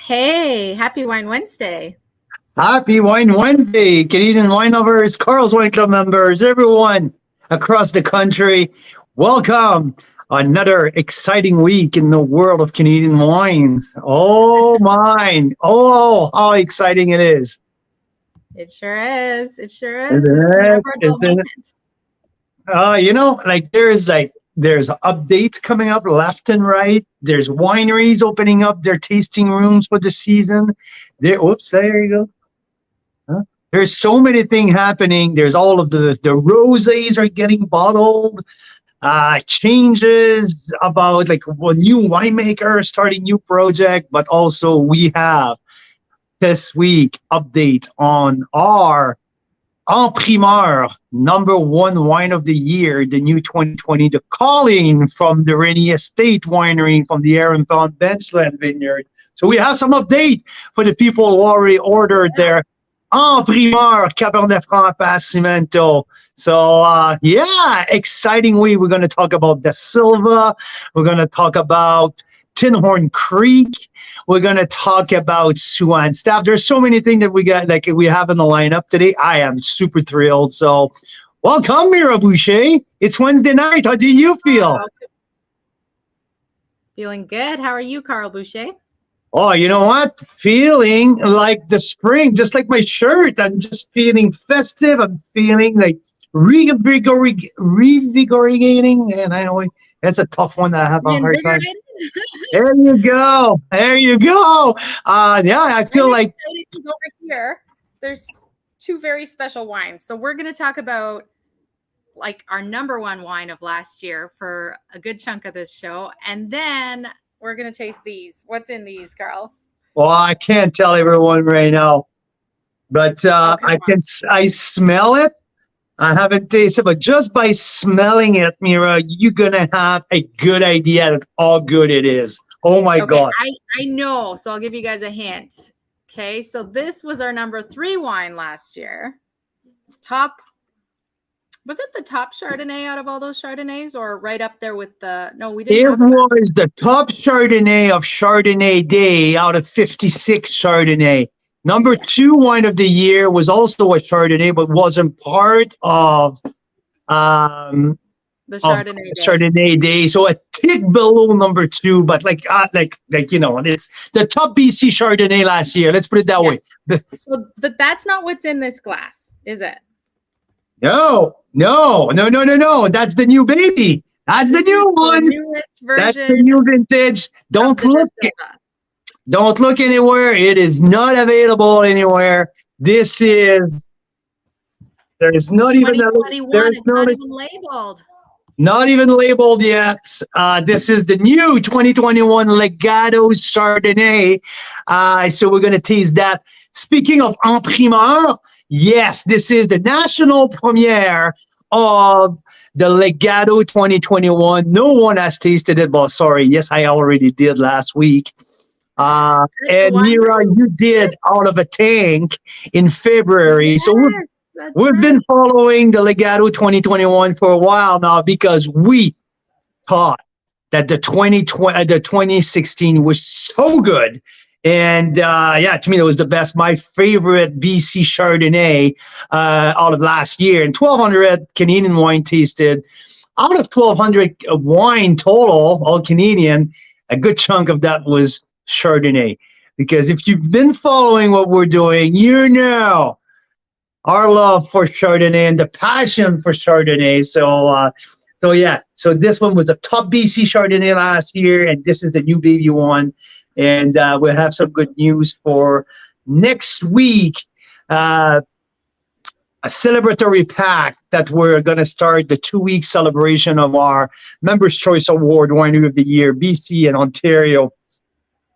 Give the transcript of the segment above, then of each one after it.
Hey, happy Wine Wednesday. Happy Wine Wednesday, Canadian wine lovers, Carl's Wine Club members, everyone across the country. Welcome. Another exciting week in the world of Canadian wines. Oh, mine. Oh, how exciting it is. It sure is. It sure Isn't is. It's it? never a dull Isn't it? moment. There's updates coming up left and right. There's wineries opening up their tasting rooms for the season. There you go. There's so many things happening. There's all of the rosés are getting bottled. Changes about like a new winemaker starting new project, but also we have this week update on our en primeur #1 wine of the year, the new 2020, the Colleen from the Rennie Estate winery from the Heron Pond Benchland Vineyard. So we have some update for the people who already ordered their en primeur Cabernet Franc appassimento. So exciting week. We're going to talk about Da Silva. We're going to talk about Tinhorn Creek. We're going to talk about Swan Staff. There's so many things that we have in the lineup today. I am super thrilled. So welcome, Mira Boucher. It's Wednesday night. How do you feel? Feeling good. How are you, Carl Boucher? Oh, you know what? Feeling like the spring, just like my shirt. I'm just feeling festive. I'm feeling like revigorating. And I know that's a tough one that I have a hard time. There you go. There you go. I feel like over here, there's two very special wines. So we're going to talk about like our #1 wine of last year for a good chunk of this show. And then we're going to taste these. What's in these, Carl? Well, I can't tell everyone right now, but I smell it. I haven't tasted, but just by smelling it, Mira, you're going to have a good idea of how good it is. Oh, my God. I know. So I'll give you guys a hint. Okay. So this was our #3 wine last year. Was it the top Chardonnay out of all those Chardonnays, or right up there with we didn't It was the top Chardonnay of Chardonnay Day out of 56 Chardonnay. #2 wine of the year was also a Chardonnay, but wasn't part of the Chardonnay Day. So a tick below #2, but it's the top BC Chardonnay last year. Let's put it that way. But that's not what's in this glass, is it? No. That's the new baby. That's the new one. The newest version. That's the new vintage. Don't look anywhere. It is not available anywhere. There's not even labeled. Not even labeled yet. This is the new 2021 Legato Chardonnay. So we're going to taste that. Speaking of en primeur, yes, this is the national premiere of the Legato 2021. No one has tasted it, but sorry. Yes, I already did last week. And Mira, you did out of a tank in February. Yes, so we've been following the Legato 2021 for a while now because we thought that the 2016 was so good. And to me, that was the best. My favorite BC Chardonnay out of last year. And 1,200 Canadian wine tasted. Out of 1,200 wine total, all Canadian, a good chunk of that was Chardonnay. Because if you've been following what we're doing, you know our love for Chardonnay and the passion for Chardonnay. So this one was the top BC Chardonnay last year, and this is the new baby one. And we'll have some good news for next week. A celebratory pack that we're going to start the 2-week celebration of our Members' Choice Award Winery of the Year, BC and Ontario.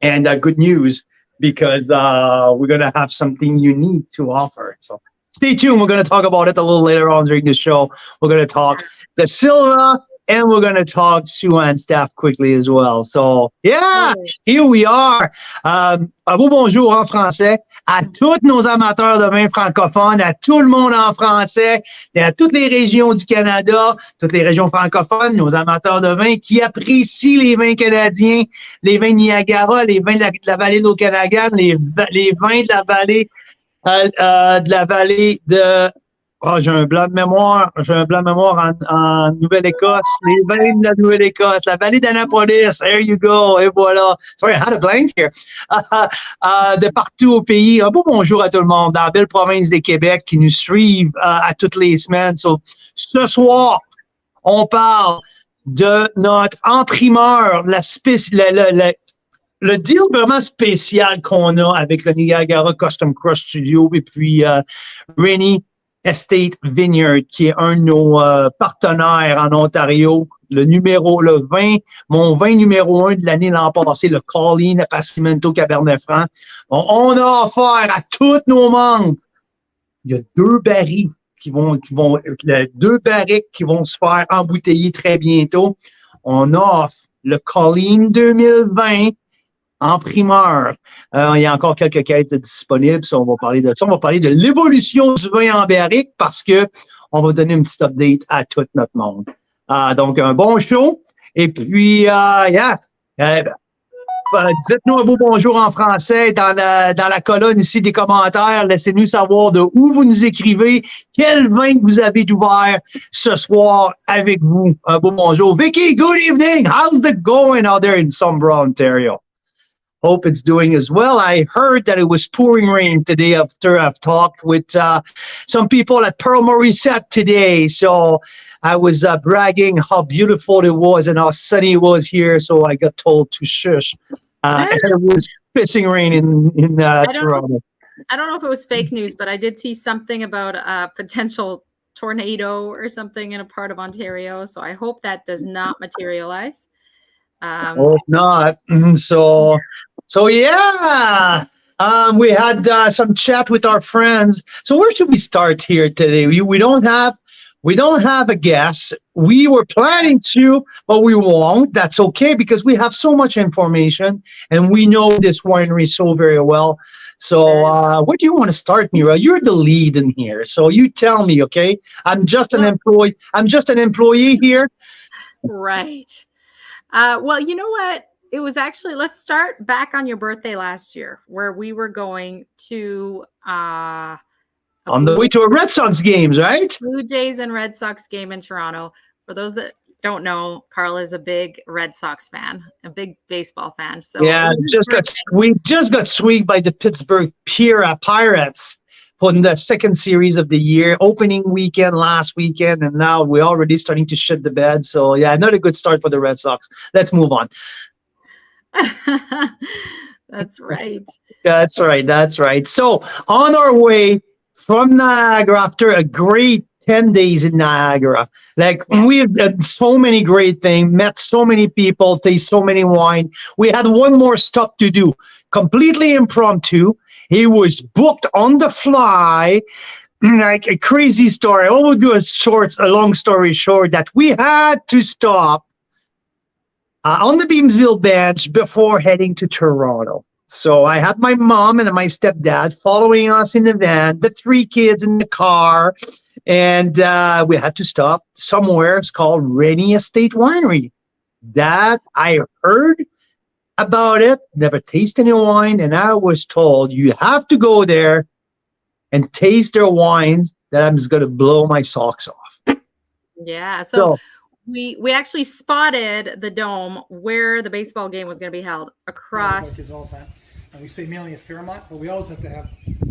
And good news because we're going to have something unique to offer. So stay tuned. We're going to talk about it a little later on during the show. We're going to talk Da Silva and we're going to talk to and staff quickly as well. So, yeah, here we are. Un beau bonjour en français à tous nos amateurs de vin francophones, à tout le monde en français, et à toutes les régions du Canada, toutes les régions francophones, nos amateurs de vin qui apprécient les vins canadiens, les vins Niagara, les vins de la vallée de l'Okanagan, les vins de la vallée de Oh, j'ai un blanc de mémoire en Nouvelle-Écosse. Les vins de la Nouvelle-Écosse, la vallée d'Annapolis. There you go. Et voilà. Sorry, I had a blank here. De partout au pays. Un beau bonjour à tout le monde dans la belle province de Québec qui nous suivent à toutes les semaines. So, ce soir, on parle de notre en primeur, le deal vraiment spécial qu'on a avec le Niagara Custom Crush Studio et puis Rennie Estate Vineyard, qui est un de nos partenaires en Ontario, mon vin numéro 1 de l'année l'an passé, le Colleen, appassimento Cabernet Franc. On a offert à tous nos membres. Il y a deux barriques qui vont se faire embouteiller très bientôt. On offre le Colleen 2020 en primeur. Il y a encore quelques quêtes disponibles. On va parler de ça. On va parler de l'évolution du vin en barrique parce que on va donner une petite update à tout notre monde. Donc, un bon show. Et puis, dites-nous un beau bonjour en français dans la colonne ici des commentaires. Laissez-nous savoir de où vous nous écrivez, quel vin vous avez ouvert ce soir avec vous. Un beau bonjour. Vicky, good evening. How's it going out there in Sombra, Ontario? Hope it's doing as well. I heard that it was pouring rain today after I've talked with some people at Pearl Morissette today. So I was bragging how beautiful it was and how sunny it was here. So I got told to shush. And it was pissing rain in Toronto. I don't know if it was fake news, but I did see something about a potential tornado or something in a part of Ontario. So I hope that does not materialize. Hope not. So yeah, we had some chat with our friends. So where should we start here today? We don't have a guest. We were planning to, but we won't. That's okay because we have so much information and we know this winery so very well. So where do you want to start, Mira? You're the lead in here, so you tell me. Okay, I'm just an employee. I'm just an employee here. Right. Well, you know what? It was actually, let's start back on your birthday last year where we were going to on the way to a Red Sox games, right? Blue Jays and Red Sox game in Toronto. For those that don't know, Carl is a big Red Sox fan, a big baseball fan. So yeah, we just got swept by the Pittsburgh Pirates in the second series of the year, opening weekend last weekend, and now we're already starting to shit the bed. So yeah, not a good start for the Red Sox. Let's move on. That's right. That's right. So on our way from Niagara after a great 10 days in Niagara, we've done so many great things, met so many people, tasted so many wine. We had one more stop to do, completely impromptu. He was booked on the fly, like a crazy story. I will do a long story short that we had to stop on the Beamsville bench before heading to Toronto. So I had my mom and my stepdad following us in the van, the three kids in the car, and we had to stop somewhere. It's called Rennie Estate Winery. That I heard about it, never tasted any wine, and I was told you have to go there and taste their wines that I'm just going to blow my socks off. Yeah, so we actually spotted the dome where the baseball game was going to be held across. Kids all the time. And we stay mainly at Fairmont, but we always have to have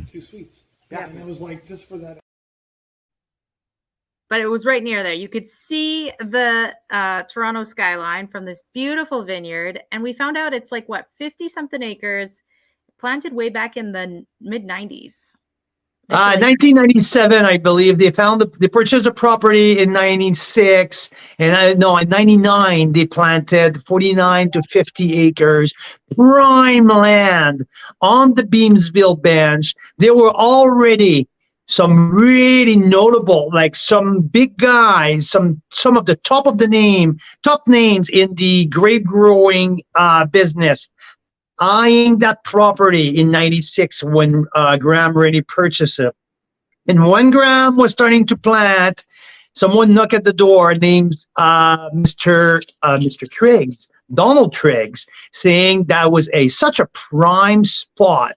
2 suites. Yeah, and it was like just for that. But it was right near there. You could see the Toronto skyline from this beautiful vineyard. And we found out it's 50-something acres, planted way back in the mid-90s. 1997, I believe. They purchased the property in 96. And in 99, they planted 49 to 50 acres, prime land on the Beamsville bench. They were already some really notable, like some big guys, some of the top names in the grape growing business, eyeing that property in '96 when Graham Rennie purchased it. And when Graham was starting to plant, someone knocked at the door named Mr. Triggs, Donald Triggs, saying that was such a prime spot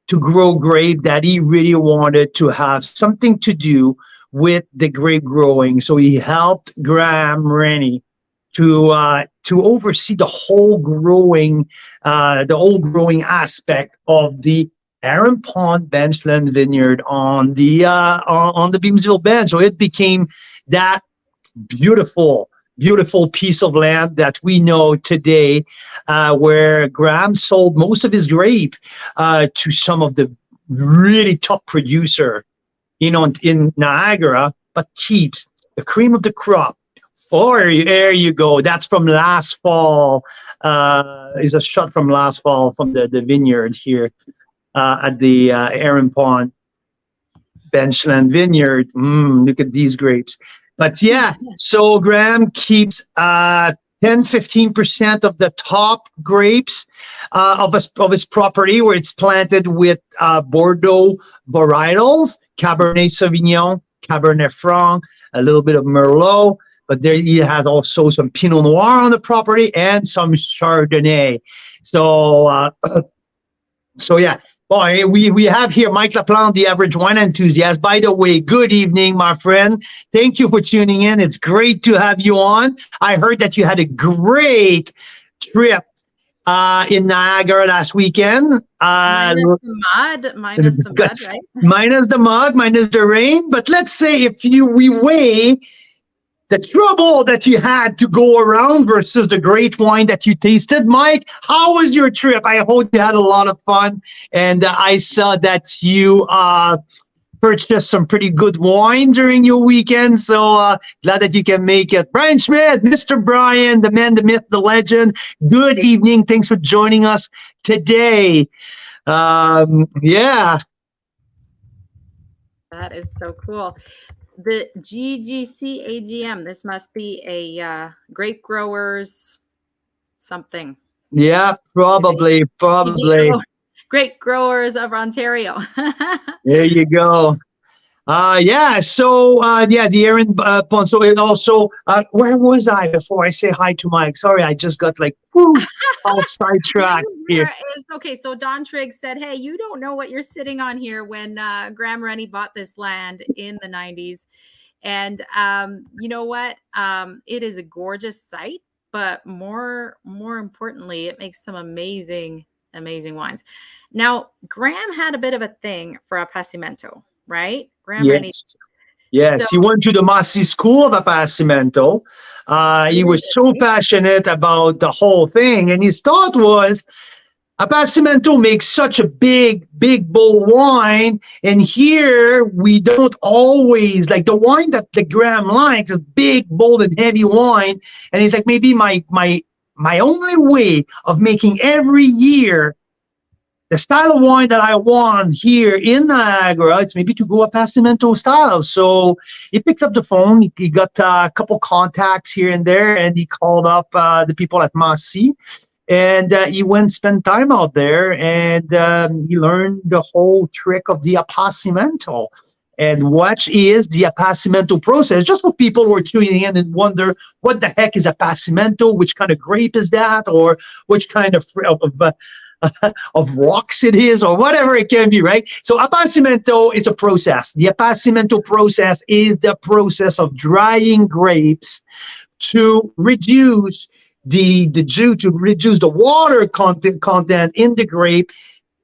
to grow grape that he really wanted to have something to do with the grape growing. So he helped Graham Rennie to oversee the whole growing aspect of the Heron Pond Benchland Vineyard on the Beamsville Bend. So it became that beautiful piece of land that we know today, where Graham sold most of his grape to some of the really top producer, in Niagara, but keeps the cream of the crop. There you go. That's from last fall. Is a shot from last fall from the vineyard here at the Heron Pond Benchland Vineyard. Look at these grapes. But yeah, so Graham keeps 10-15% of the top grapes of his property, where it's planted with Bordeaux varietals, Cabernet Sauvignon, Cabernet Franc, a little bit of Merlot. But there he has also some Pinot Noir on the property and some Chardonnay. So yeah. Boy, we have here Mike Laplante, the average wine enthusiast. By the way, good evening, my friend. Thank you for tuning in. It's great to have you on. I heard that you had a great trip in Niagara last weekend. Minus the mud, right? Minus the mud, minus the rain. But let's say we weigh the trouble that you had to go around versus the great wine that you tasted. Mike, how was your trip? I hope you had a lot of fun. And I saw that you purchased some pretty good wine during your weekend. So glad that you can make it. Brian Schmidt, Mr. Brian, the man, the myth, the legend. Good evening. Thanks for joining us today. Yeah. That is so cool. The GGC AGM, this must be a grape growers something. Yeah, probably. Grape growers of Ontario. There you go. Yeah, so the Heron Pond. So it also, where was I before I say hi to Mike? Sorry, I just got all sidetracked here. Okay, so Don Triggs said, hey, you don't know what you're sitting on here when Graham Rennie bought this land in the 90s. And you know what? It is a gorgeous site, but more importantly, it makes some amazing wines. Now, Graham had a bit of a thing for appassimento, right? Yes, he went to the Massey School of Appassimento. He was so passionate about the whole thing, and his thought was, appassimento makes such a big, bold wine, and here we don't always like the wine that the Graham likes is big, bold, and heavy wine. And he's like, maybe my only way of making every year the style of wine that I want here in Niagara, it's maybe to go appassimento style. So he picked up the phone. He got a couple contacts here and there, and he called up the people at Massey. And he went and spent time out there, and he learned the whole trick of the appassimento. And what is the appassimento process? Just for people who are tuning in and wonder, what the heck is appassimento? Which kind of grape is that? Or which kind of rocks it is, or whatever it can be, right? So appassimento is a process. The appassimento process is the process of drying grapes to reduce the juice, to reduce the water content in the grape,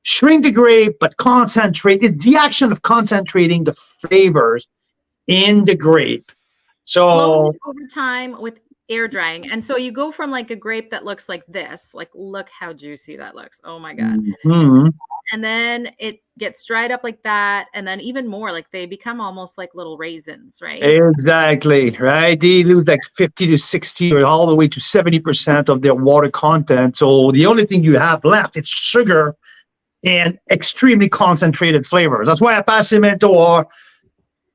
shrink the grape, but concentrate. It's the action of concentrating the flavors in the grape. So slowly over time with air drying. And so you go from like a grape that looks like this, like look how juicy that looks. Oh my God. Mm-hmm. And then it gets dried up like that. And then even more, like they become almost like little raisins, right? Exactly, right? They lose like 50 to 60 or all the way to 70% of their water content. So the only thing you have left, it's sugar and extremely concentrated flavors. That's why appassimento are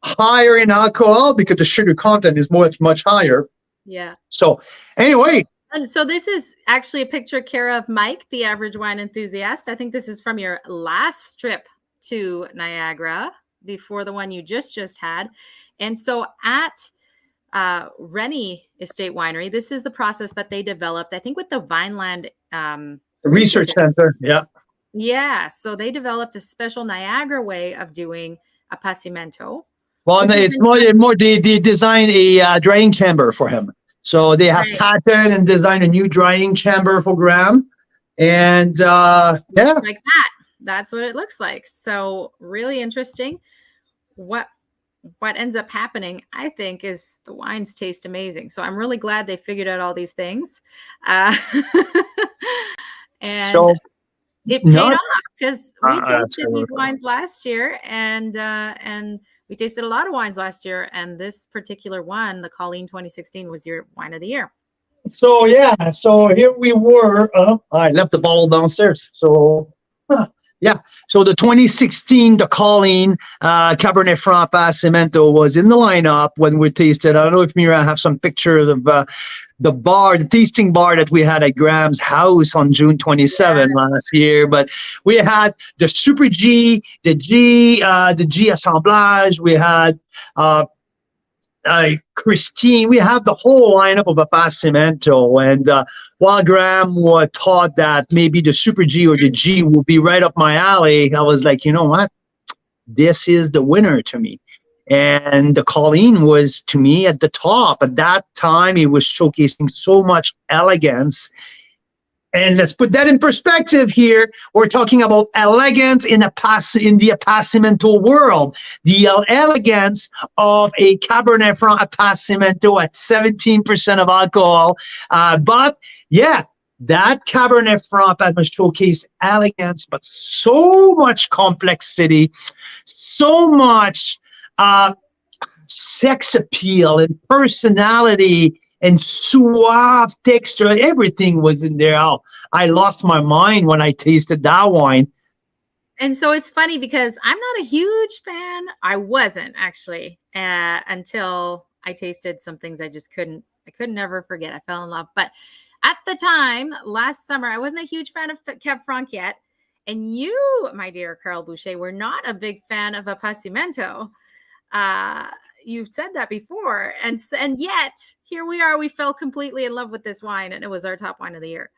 higher in alcohol, because the sugar content is much higher. Yeah. So anyway. And so this is actually a picture care of Mike, the average wine enthusiast. I think this is from your last trip to Niagara before the one you just had. And so at Rennie Estate Winery, this is the process that they developed, I think, with the Vineland Research Center. Yeah. Yeah. So they developed a special Niagara way of doing appassimento. Well, it's more they designed a drying chamber for him. So they have patented and designed a new drying chamber for Graham. And yeah. Like that. That's what it looks like. So really interesting. What ends up happening, I think, is the wines taste amazing. So I'm really glad they figured out all these things. And so it paid off, because we tasted these wines last year, and we tasted a lot of wines last year, and this particular one, the Colleen 2016, was your wine of the year. So yeah, so here we were. I left the bottle downstairs. So yeah, so the 2016, the Colleen Cabernet Franc Appassimento was in the lineup when we tasted. I don't know if Mira have some pictures of the tasting bar that we had at Graham's house on June 27 last year. But we had the Super G, the G Assemblage. We had Christine. We have the whole lineup of appassimento. And while Graham thought that maybe the Super G or the G will be right up my alley, I was like, you know what? This is the winner to me. And the Colleen was, to me, at the top. At that time, it was showcasing so much elegance. And let's put that in perspective here. We're talking about elegance in the appassimento world. The elegance of a Cabernet Franc appassimento at 17% of alcohol. But yeah, that Cabernet Franc must showcase elegance, but so much complexity, so much sex appeal and personality and suave texture. Everything was in there. I lost my mind when I tasted that wine. And so it's funny because I'm not a huge fan. I wasn't actually until I tasted some things I could never forget. I fell in love. But at the time, last summer, I wasn't a huge fan of Cab Franc yet. And you, my dear Carl Boucher, were not a big fan of appassimento. You've said that before, and yet here we are. We fell completely in love with this wine, and it was our top wine of the year.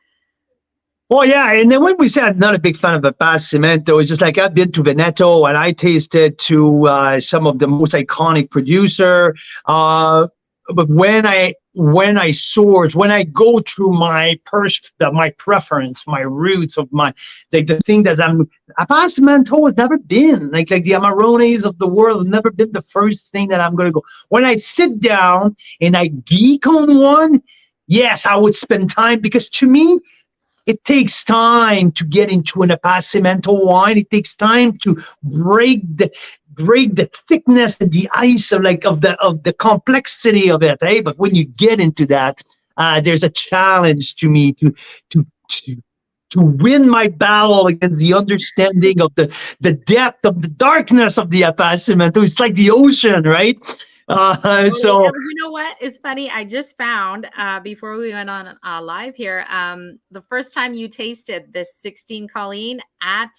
Well, yeah, and then when we say I'm not a big fan of appassimento, it's just like I've been to Veneto and I tasted to some of the most iconic producer. But when I go through my preference, my roots of the thing that appassimento has never been like the Amarones of the world have never been the first thing that I'm going to go. When I sit down and I geek on one, yes, I would spend time, because to me, it takes time to get into an appassimento wine. It takes time to break the thickness and the ice of the complexity of it. Hey, but when you get into that, there's a challenge to me to win my battle against the understanding of the depth of the darkness of the appassimento. It's like the ocean, right? So you know what? It's funny. I just found before we went on live here, the first time you tasted this 16 Colleen at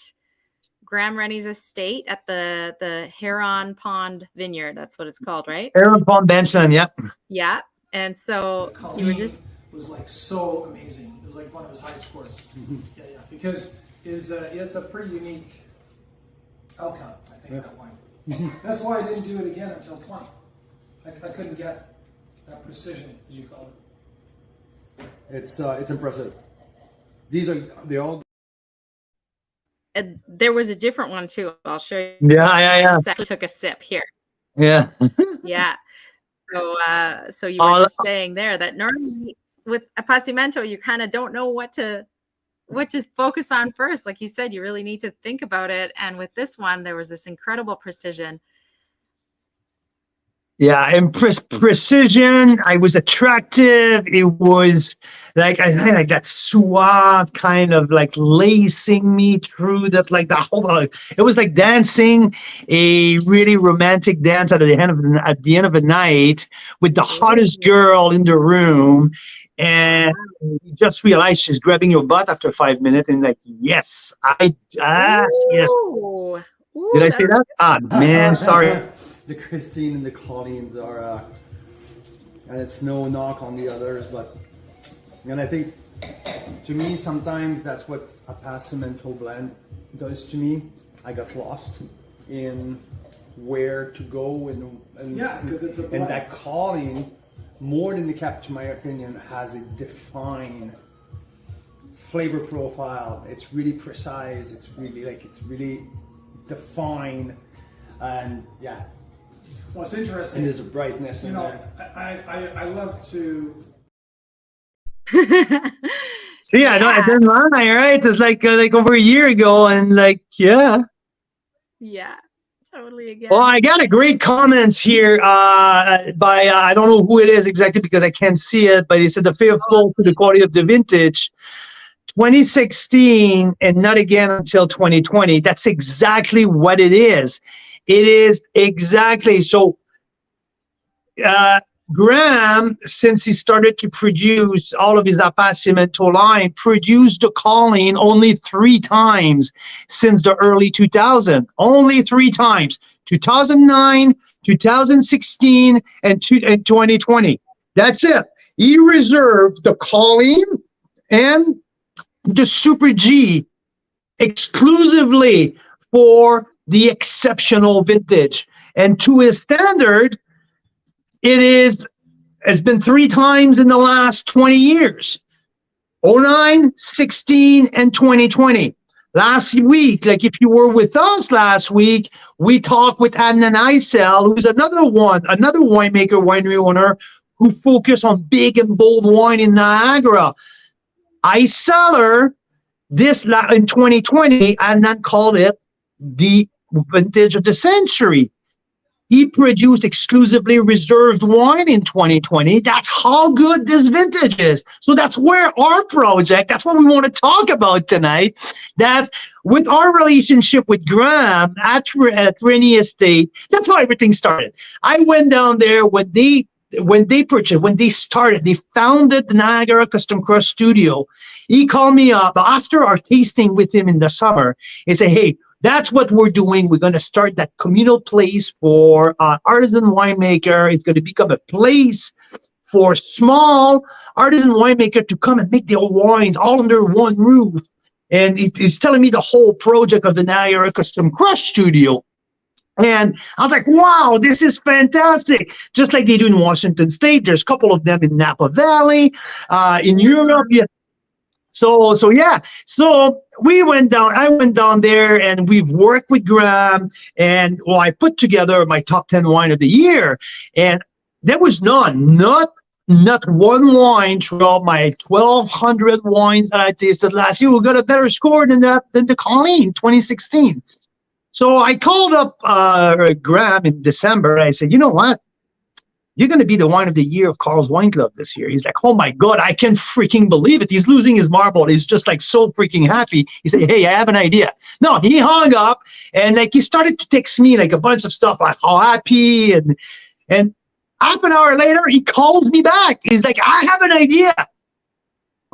Graham Rennie's estate at the Heron Pond Vineyard. That's what it's called, right? Heron Pond Benchland, yeah. Yeah. And so you were just was like so amazing. It was like one of his high scores. Yeah, because it's a pretty unique outcome, I think, that wine. That's why I didn't do it again until 20. I couldn't get precision, as you call it. It's impressive. They all. There was a different one too. I'll show you. Yeah. I took a sip here. Yeah. Yeah. So you were just saying there that normally with appassimento, you kind of don't know what to focus on first. Like you said, you really need to think about it. And with this one, there was this incredible precision. Yeah, and precision. I was attractive. It was like I had like that suave kind of like lacing me through that, like the whole. It was like dancing a really romantic dance at the end of the night with the hottest girl in the room, and you just realize she's grabbing your butt after 5 minutes, and like, yes, yes. Ooh. Ooh, Did I say that? Ah, man, sorry. The Christine and the Colleens are, and it's no knock on the others, but, and I think, to me, sometimes that's what appassimento blend does to me. I got lost in where to go and Yeah, because it's a and blend. that Colleen, more than the Cap, to my opinion, has a defined flavor profile. It's really precise. It's really defined, and yeah. Well, it's interesting. And there's a brightness in You know, there. I love to. See, I didn't lie, right? It's like over a year ago, and like, yeah. Yeah, totally again. Well, I got a great comments here by I don't know who it is exactly because I can't see it, but he said the faithful to the quality of the vintage, 2016, and not again until 2020. That's exactly what it is. It is exactly so. Graham, since he started to produce all of his appassimento line, produced the Colleen only 3 times since the early 2000s. Only 3 times: 2009, 2016, and 2020. That's it. He reserved the Colleen and the Super G exclusively for the exceptional vintage. And to his standard, it's been 3 times in the last 20 years. 09, 16, and 2020. Last week, like if you were with us last week, we talked with Adnan Aysel, who's another winemaker, winery owner, who focused on big and bold wine in Niagara. Ayseller, in 2020, Adnan called it the vintage of the century. He produced exclusively reserved wine in 2020. That's how good this vintage is. So that's where our project, that's what we want to talk about tonight. That's with our relationship with Graham at Rennie Estate. That's how everything started. I went down there when they founded the Niagara Custom Crush Studio. He called me up after our tasting with him in the summer. He said, hey, that's what we're doing. We're going to start that communal place for artisan winemaker. It's going to become a place for small artisan winemaker to come and make their wines all under one roof. And he's telling me the whole project of the Niagara Custom Crush Studio. And I was like, wow, this is fantastic. Just like they do in Washington State. There's a couple of them in Napa Valley, in Europe. Yeah. So we went down, I went down there, and we've worked with Graham, and I put together my top 10 wine of the year, and there was not one wine throughout my 1,200 wines that I tasted last year who got a better score than the Colleen 2016. So I called up Graham in December, and I said, you know what? You're going to be the wine of the year of Carl's Wine Club this year. He's like, oh my God, I can't freaking believe it. He's losing his marble. He's just like so freaking happy. He said, hey, I have an idea. No, he hung up, and like he started to text me like a bunch of stuff like how happy, and half an hour later he called me back. He's like, I have an idea.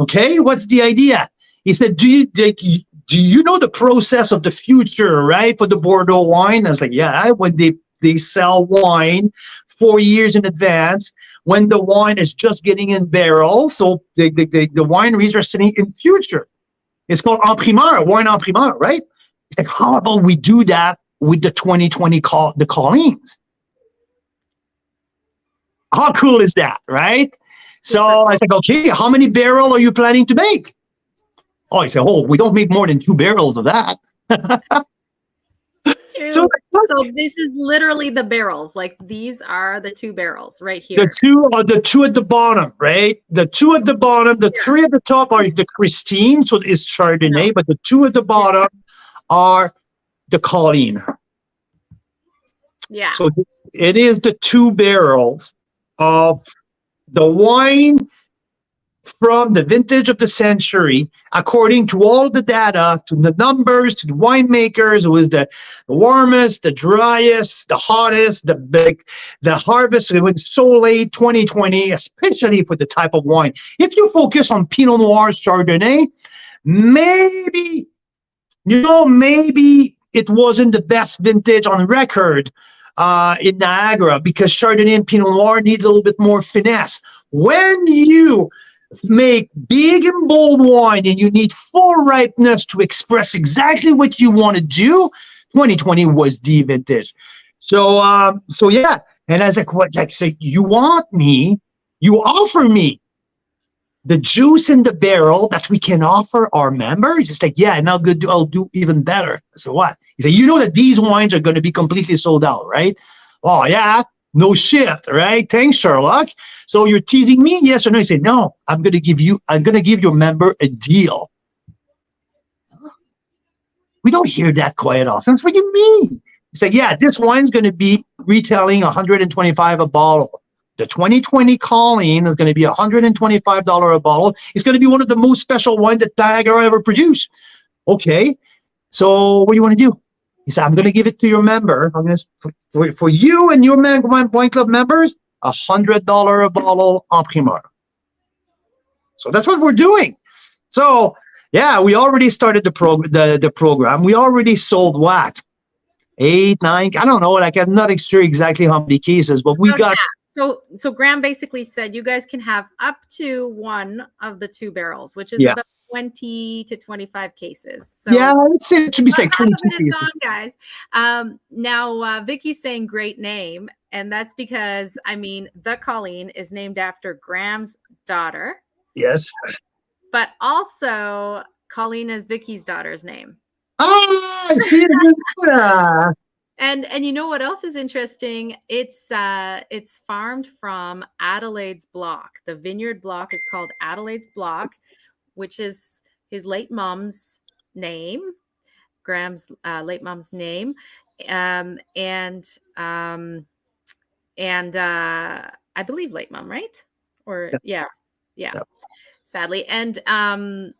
Okay, what's the idea? He said, do you know the process of the future, right, for the Bordeaux wine? I was like, yeah, when they sell wine 4 years in advance, when the wine is just getting in barrel. So the wineries are sitting in future. It's called en primeur, wine en primeur, right? It's like, how about we do that with the 2020 the Colleens? How cool is that, right? So I was like, okay, how many barrels are you planning to make? Oh, he said, oh, we don't make more than 2 barrels of that. So this is literally the barrels. Like these are the 2 barrels right here. The two at the bottom, right? The 2 at the bottom, the 3 at the top are the Christine, so it's Chardonnay, but the 2 at the bottom are the Colleen. Yeah. So it is the 2 barrels of the wine from the vintage of the century, according to all the data, to the numbers, to the winemakers. It was the warmest, the driest, the hottest, the harvest. It was so late, 2020, especially for the type of wine. If you focus on Pinot Noir Chardonnay, maybe it wasn't the best vintage on record in Niagara, because Chardonnay and Pinot Noir needs a little bit more finesse. When you make big and bold wine and you need full ripeness to express exactly what you want to do, 2020 was the vintage. So yeah. And as I say, you offer me the juice in the barrel that we can offer our members. It's like, yeah, and I'll do even better. So what? He said, you know that these wines are going to be completely sold out, right? Oh yeah. No shit, right? Thanks, Sherlock. So you're teasing me, yes or no? You say, no, I'm gonna give your member a deal. We don't hear that quite often. That's what you mean. You say, yeah, this wine's gonna be retailing $125 a bottle. The 2020 Colleen is gonna be $125 a bottle. It's gonna be one of the most special wines that Niagara ever produced. Okay, so what do you want to do? He said, I'm going to give it to your member. I'm going to, for you and your wine club members, $100 a bottle en primeur. So that's what we're doing. So yeah, we already started the program. We already sold what? 8, 9, I don't know. Like, I'm not sure exactly how many cases, but we got. Yeah. So Graham basically said you guys can have up to one of the 2 barrels, which is about 20 to 25 cases. So yeah, let's say it should be like 22 cases. Gone, guys. Now Vicky's saying great name, and that's because the Colleen is named after Graham's daughter. Yes. But also Colleen is Vicky's daughter's name. Oh, I see it. And you know what else is interesting? It's farmed from Adelaide's block. The vineyard block is called Adelaide's block, which is his late mom's name, Graham's late mom's name, and I believe late mom, right? Or yeah. Sadly. And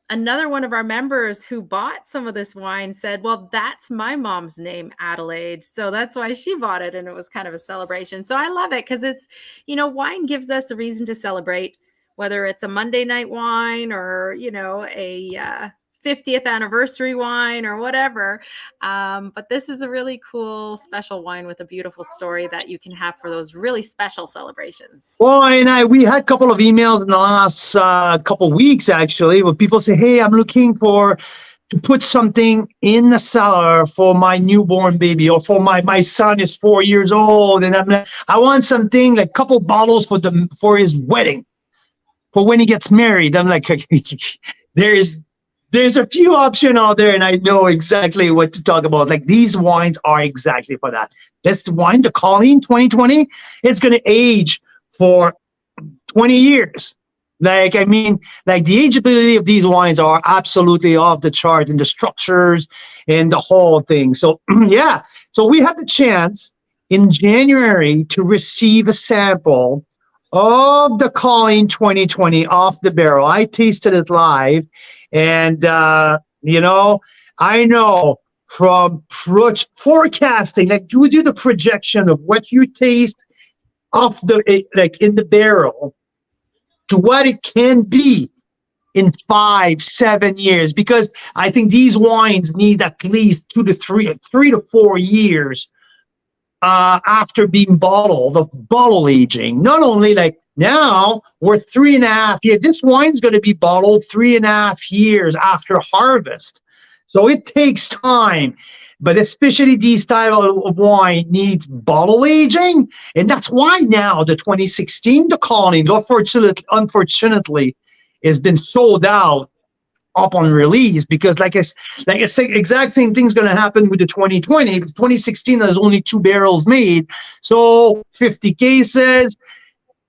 another one of our members who bought some of this wine said, well, that's my mom's name, Adelaide. So that's why she bought it. And it was kind of a celebration. So I love it because it's, wine gives us a reason to celebrate, whether it's a Monday night wine or, a 50th anniversary wine or whatever. But this is a really cool, special wine with a beautiful story that you can have for those really special celebrations. Well, and we had a couple of emails in the last couple of weeks, actually, where people say, hey, I'm looking to put something in the cellar for my newborn baby, or for my son is 4 years old. And I want something like a couple bottles for his wedding, for when he gets married. I'm like, there's a few options out there, and I know exactly what to talk about. Like, these wines are exactly for that. This wine, the Colleen 2020, it's going to age for 20 years. Like, the ageability of these wines are absolutely off the chart, in the structures and the whole thing. So, yeah. So we had the chance in January to receive a sample of the Colleen 2020 off the barrel. I tasted it live. And, I know from forecasting, like, we do the projection of what you taste off in the barrel to what it can be in 5-7 years, because I think these wines need at least 3 to 4 years after being bottled, of bottle aging. Not only now we're 3.5 years. This wine's going to be bottled 3.5 years after harvest. So it takes time, but especially these style of wine needs bottle aging. And that's why now the 2016, the Colleen, unfortunately, has been sold out upon release, because like I said, exact same thing's going to happen with the 2020. 2016, there's only 2 barrels made. So 50 cases,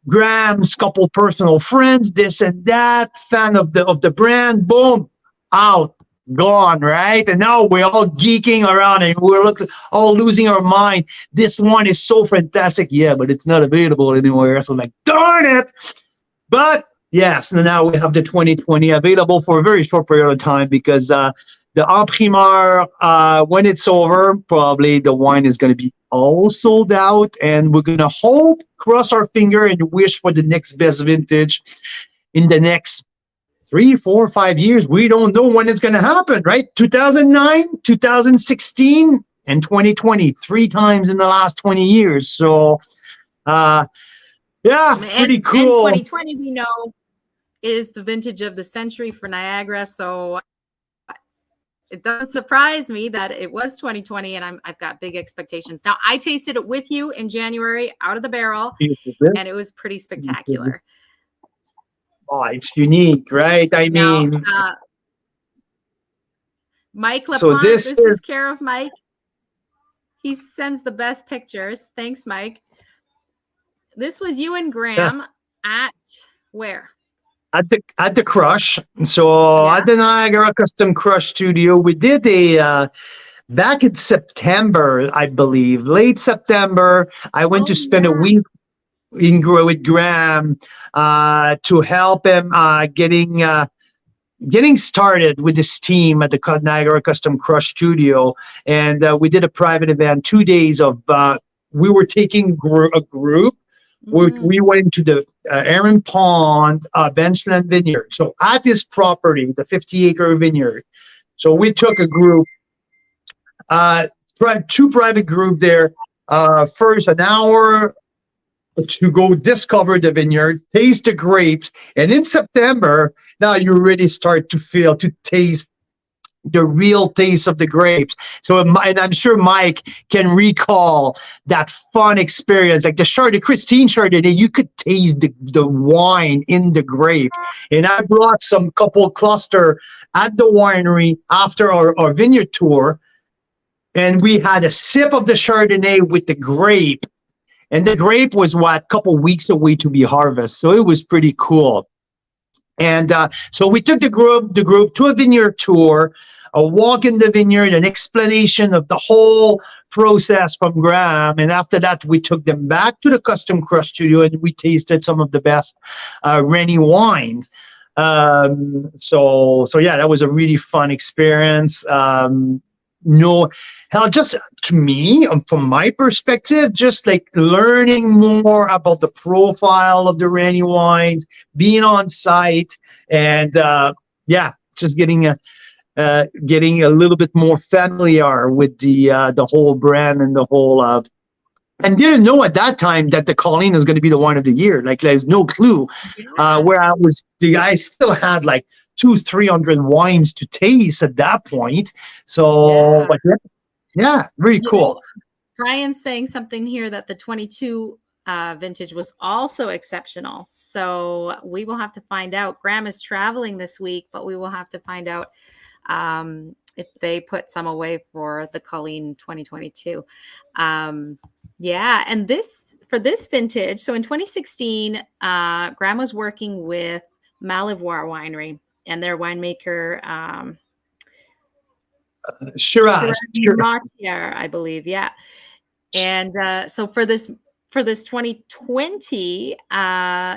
Graham's couple personal friends, this and that, fan of the brand, boom, out. gone, right? And now we're all geeking around and we're all losing our mind. This one is so fantastic. Yeah, but it's not available anywhere. So I'm like, darn it. But yes, now we have the 2020 available for a very short period of time because the en primeur, when it's over, probably the wine is going to be all sold out. And we're going to hope, cross our finger, and wish for the next best vintage in the next 3, 4, 5 years. We don't know when it's going to happen, right? 2009, 2016, and 2020, 3 times in the last 20 years. So, yeah, pretty cool. And 2020, we know, is the vintage of the century for Niagara. So it doesn't surprise me that it was 2020, and I've got big expectations. Now, I tasted it with you in January out of the barrel, and it was pretty spectacular. Oh, it's unique, right? I mean, Mike LaPlante, so this is care of Mike. He sends the best pictures. Thanks, Mike. This was you and Graham at where? At the Crush. So at the Niagara Custom Crush Studio, we did a back in September, I believe, late September. I went to spend a week with Graham to help him getting started with this team at the Niagara Custom Crush Studio. And we did a private event, 2 days of, we were taking a group. We went into the Heron Pond Benchland Vineyard. So at this property, the 50-acre vineyard. So we took a group, 2 private group there. First, an hour to go discover the vineyard, taste the grapes, and in September, now you really start to taste the real taste of the grapes. So, and I'm sure Mike can recall that fun experience, like the Christine Chardonnay. You could taste the wine in the grape. And I brought some couple cluster at the winery after our vineyard tour, and we had a sip of the Chardonnay with the grape. And the grape was a couple weeks away to be harvested. So it was pretty cool. And so we took the group to a vineyard tour, a walk in the vineyard, an explanation of the whole process from Graham. And after that, we took them back to the Custom Crush Studio and we tasted some of the best Rennie wines. So yeah, that was a really fun experience. Just to me, from my perspective, just like learning more about the profile of the Rennie wines, being on site, and just getting a little bit more familiar with the whole brand and the whole. And didn't know at that time that the Colleen is going to be the wine of the year. Like there's no clue. Where I still had like 200-300 wines to taste at that point. So, very cool. Brian's saying something here that the 22 vintage was also exceptional. So we will have to find out. Graham is traveling this week, but we will have to find out if they put some away for the Colleen 2022. And for this vintage, so in 2016, Graham was working with Malivoire Winery and their winemaker, Shiraz Matier, I believe. Yeah. And so for this 2020,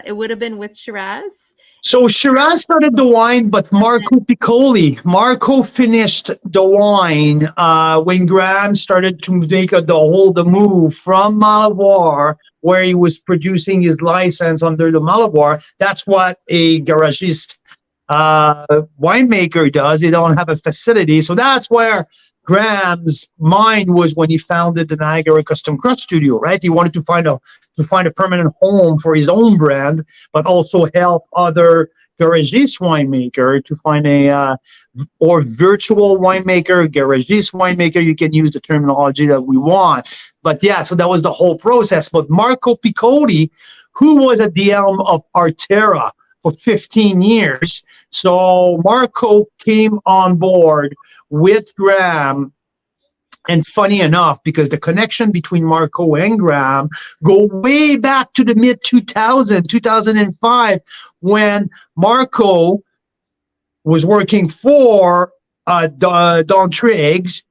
it would have been with Shiraz. So Shiraz started the wine, but Marco Piccoli finished the wine when Graham started to make the move from Malivoire, where he was producing his license under the Malivoire. That's what a garagiste winemaker does. They don't have a facility. So that's where Graham's mind was when he founded the Niagara Custom Crush Studio, right? He wanted to find a permanent home for his own brand, but also help other garagiste winemaker to find or virtual winemaker, garagiste winemaker. You can use the terminology that we want. But so that was the whole process. But Marco Piccoli, who was at the helm of Arterra for 15 years. So Marco came on board with Graham. And funny enough, because the connection between Marco and Graham go way back to the mid-2005, when Marco was working for Don Triggs,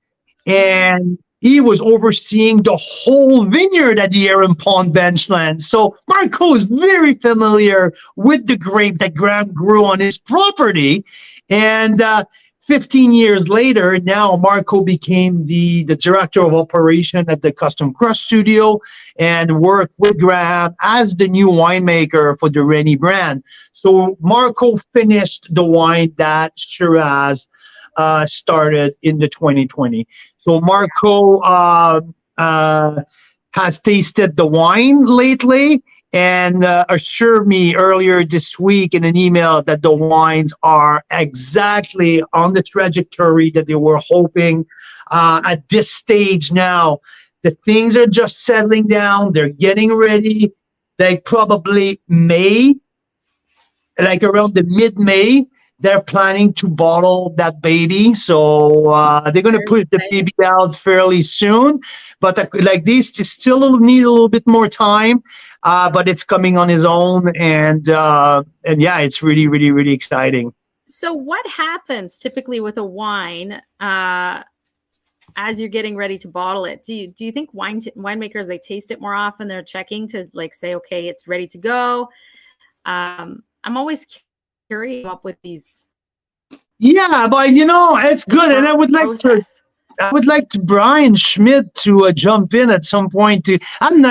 and he was overseeing the whole vineyard at the Heron Pond Benchland. So Marco is very familiar with the grape that Graham grew on his property. And 15 years later, now Marco became the director of operation at the Custom Crush Studio and worked with Graham as the new winemaker for the Rennie brand. So Marco finished the wine that Shiraz started in the 2020. So Marco has tasted the wine lately and assured me earlier this week in an email that the wines are exactly on the trajectory that they were hoping. At this stage now, the things are just settling down. They're getting ready, like probably May, like around the mid-May. They're planning to bottle that baby, so they're going to push the baby out fairly soon. But like this, still need a little bit more time, but it's coming on its own, and yeah, it's really, really, really exciting. So, what happens typically with a wine as you're getting ready to bottle it? Do you think winemakers, they taste it more often? They're checking to like say, okay, it's ready to go. I'm always curious up with these. Yeah, but it's good, and I would like to Brian Schmidt to jump in at some point. I'm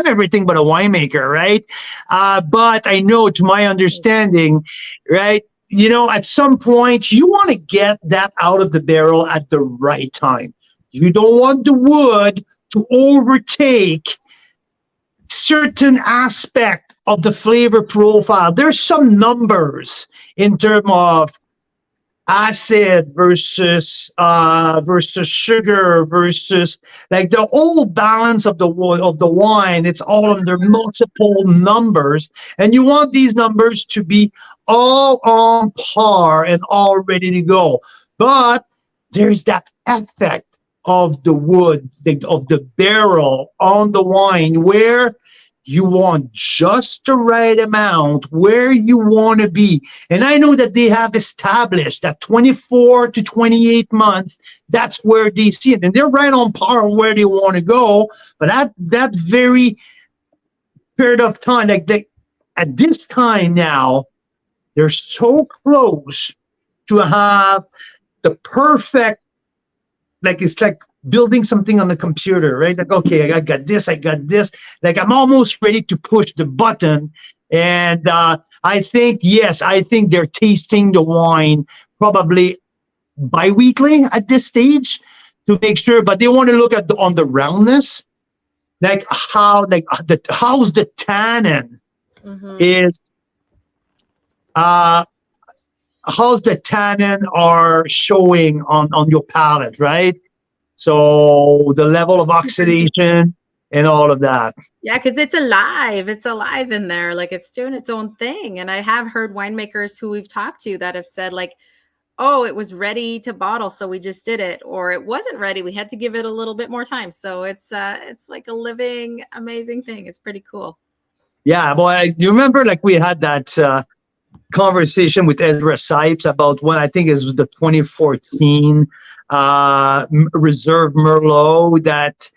everything but a winemaker, right? But I know, to my understanding, right? At some point you want to get that out of the barrel at the right time. You don't want the wood to overtake certain aspect of the flavor profile. There's some numbers in terms of acid versus sugar versus like the whole balance of the wine. It's all under multiple numbers, and you want these numbers to be all on par and all ready to go. But there's that effect of the wood, of the barrel on the wine, where you want just the right amount, where you want to be. And I know that they have established that 24 to 28 months, that's where they see it. And they're right on par where they want to go. But at that very period of time, at this time now, they're so close to have the perfect, it's like building something on the computer, right? Like, okay, I got this. Like, I'm almost ready to push the button. And I think they're tasting the wine probably bi-weekly at this stage to make sure, but they want to look at on the roundness, like how's the tannin is, how's the tannin are showing on your palate, right? So the level of oxidation and all of that. Yeah, because it's alive. It's alive in there. Like, it's doing its own thing. And I have heard winemakers who we've talked to that have said, like, oh, it was ready to bottle, so we just did it. Or it wasn't ready. We had to give it a little bit more time. So it's like a living, amazing thing. It's pretty cool. Yeah, boy, you remember like we had that conversation with Ezra Sipes about when I think it was the 2014 Reserve Merlot that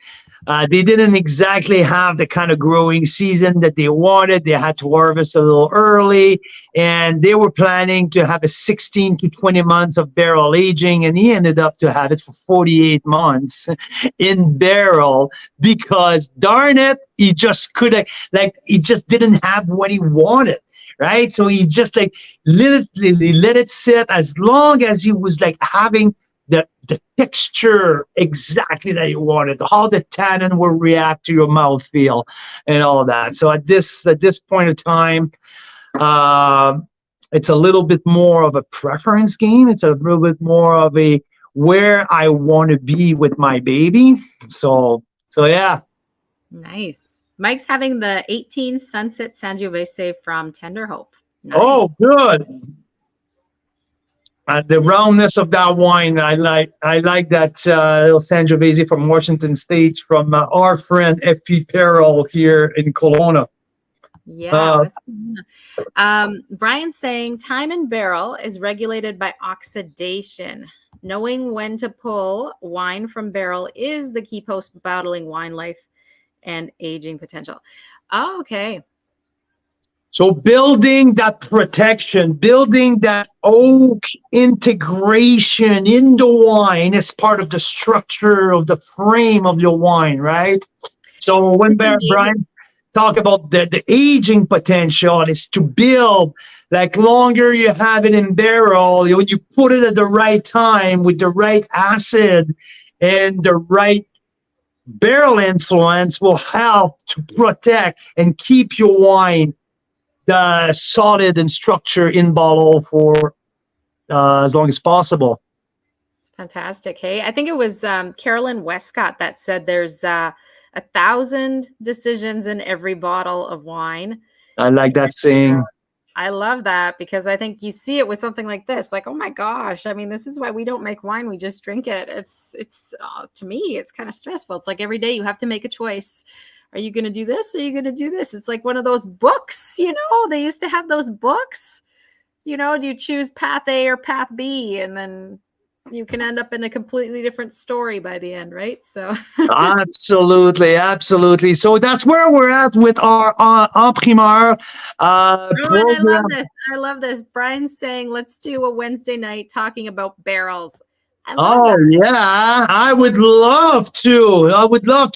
they didn't exactly have the kind of growing season that they wanted. They had to harvest a little early, and they were planning to have a 16 to 20 months of barrel aging, and he ended up to have it for 48 months in barrel because, darn it, he just he just didn't have what he wanted. Right, so he just let it sit as long as he was having the texture exactly that you wanted, how the tannin will react to your mouthfeel and all of that. So at this point of time, it's a little bit more of a preference game. It's a little bit more of a where I want to be with my baby. So yeah. Nice. Mike's having the 18 Sunset Sangiovese from Tender Hope. Nice. Oh, good. The roundness of that wine, I like that little Sangiovese from Washington State from our friend F.P. Perrell here in Kelowna. Yeah. Brian's saying time in barrel is regulated by oxidation. Knowing when to pull wine from barrel is the key post-bottling wine life and aging potential. Oh, okay. So building that protection, building that oak integration in the wine is part of the structure of the frame of your wine, right? So when Brian talk about the aging potential is to build, like longer you have it in barrel, when you put it at the right time with the right acid and the right barrel influence will help to protect and keep your wine the solid and structure in bottle for as long as possible. Fantastic. Hey, I think it was Carolyn Westcott that said there's 1,000 decisions in every bottle of wine. I like that saying. I love that because I think you see it with something like this, like, oh my gosh, I mean, this is why we don't make wine. We just drink it. It's to me, it's kind of stressful. It's like every day you have to make a choice. Are you going to do this? Are you going to do this? It's like one of those books, they used to have those books, do you choose path A or path B? And then you can end up in a completely different story by the end, right? So absolutely. So that's where we're at with our en primeur program. I love this. Brian's saying, let's do a Wednesday night talking about barrels. Yeah, I would love to.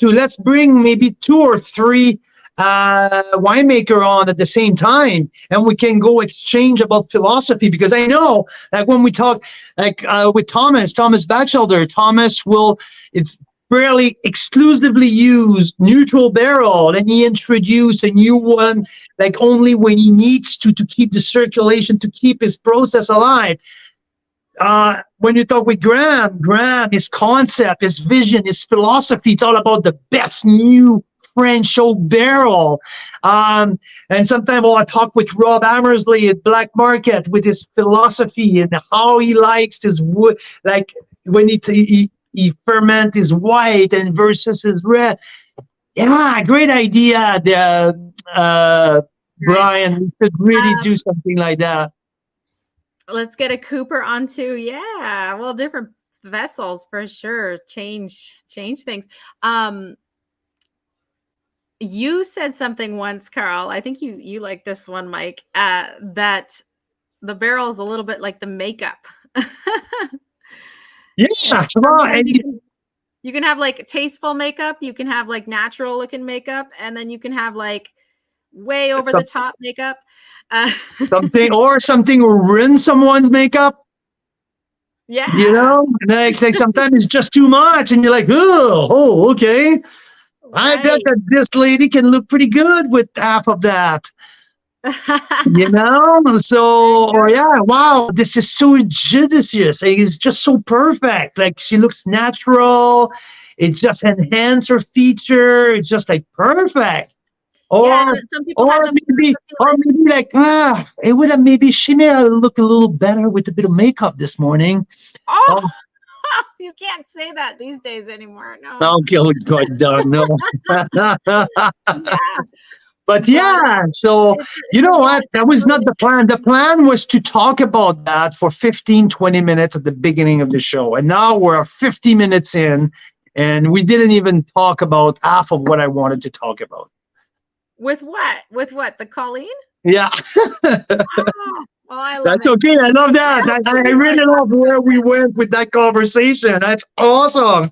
Let's bring maybe 2 or 3 winemaker on at the same time, and we can go exchange about philosophy, because I know like when we talk with Thomas Batchelder, it's barely exclusively use neutral barrel, and he introduced a new one like only when he needs to keep the circulation, to keep his process alive. When you talk with Graham, his concept, his vision, his philosophy, it's all about the best new French oak barrel. And sometimes I talk with Rob Hammersley at Black Market with his philosophy and how he likes his wood, like when he ferment his white and versus his red. Yeah, great idea, Brian. We could really do something like that. Let's get a Cooper onto, different vessels for sure. Change things. You said something once, Carl. I think you like this one, Mike, that the barrel is a little bit like the makeup. Yeah, you can have like tasteful makeup, you can have like natural looking makeup, and then you can have like way over the top makeup. Something will ruin someone's makeup. Yeah. Like sometimes it's just too much and you're like, oh, okay. Right. I bet that this lady can look pretty good with half of that. So, wow, this is so judicious. It's just so perfect. Like she looks natural. It just enhances her feature. It's just like perfect. Or maybe like, it would have maybe she may have looked a little better with a bit of makeup this morning. Oh. You can't say that these days anymore. No. Okay, God darn, no. But so you know what? That was not the plan. The plan was to talk about that for 15-20 minutes at the beginning of the show. And now we're 50 minutes in, and we didn't even talk about half of what I wanted to talk about. With what? The Colleen? Yeah. Well, I love That's okay. I love that. I really love where we went with that conversation. That's awesome.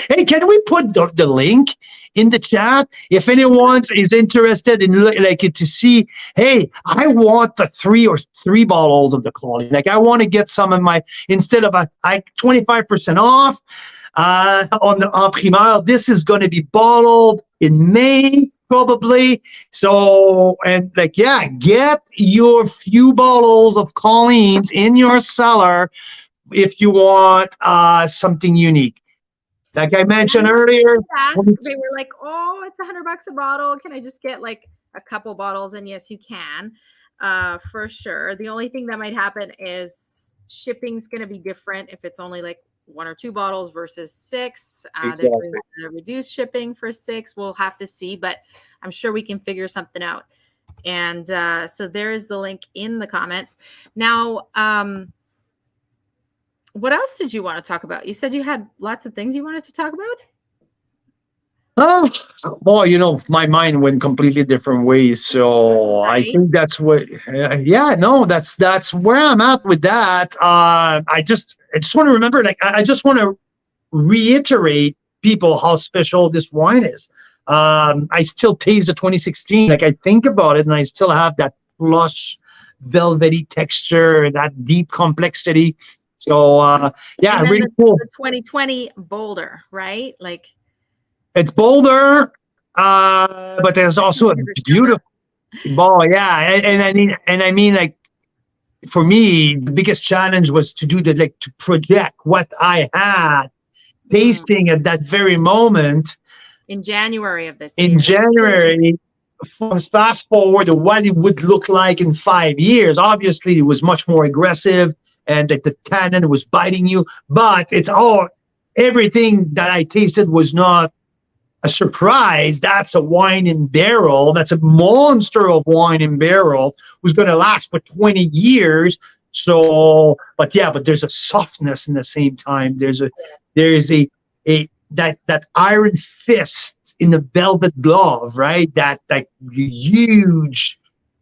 Hey, can we put the link in the chat if anyone is interested in to see? Hey, I want the 3 bottles of the Colleen. Like I want to get some of my, instead of 25% off on the en primeur. This is going to be bottled in May. Probably. So, and get your few bottles of Colleen's in your cellar if you want something unique. Like I mentioned earlier. They were like, oh, it's $100 a bottle. Can I just get like a couple bottles? And yes, you can, for sure. The only thing that might happen is shipping's going to be different if it's only like 1 or 2 bottles versus 6. Exactly. There's reduced shipping for 6. We'll have to see, but I'm sure we can figure something out. And so there is the link in the comments. Now, what else did you want to talk about? You said you had lots of things you wanted to talk about. Oh, well, my mind went completely different ways. So I Right. think that's what, yeah, no, that's where I'm at with that. I just want to remember, like, I just want to reiterate people how special this wine is. I still taste the 2016. Like, I think about it and I still have that plush, velvety texture, that deep complexity. So, yeah, And then really cool. the 2020 bolder, right? Like, It's bolder, but there's also a beautiful ball. Yeah, and I mean, like, for me, the biggest challenge was to do to project what I had tasting at that very moment in January of this in year. January. Fast forward to what it would look like in 5 years. Obviously, it was much more aggressive, and the tannin was biting you. But everything that I tasted was not a surprise. That's a wine in barrel. That's a monster of wine in barrel, who's going to last for 20 years. So, but there's a softness in the same time. There is that iron fist in the velvet glove, right? That huge.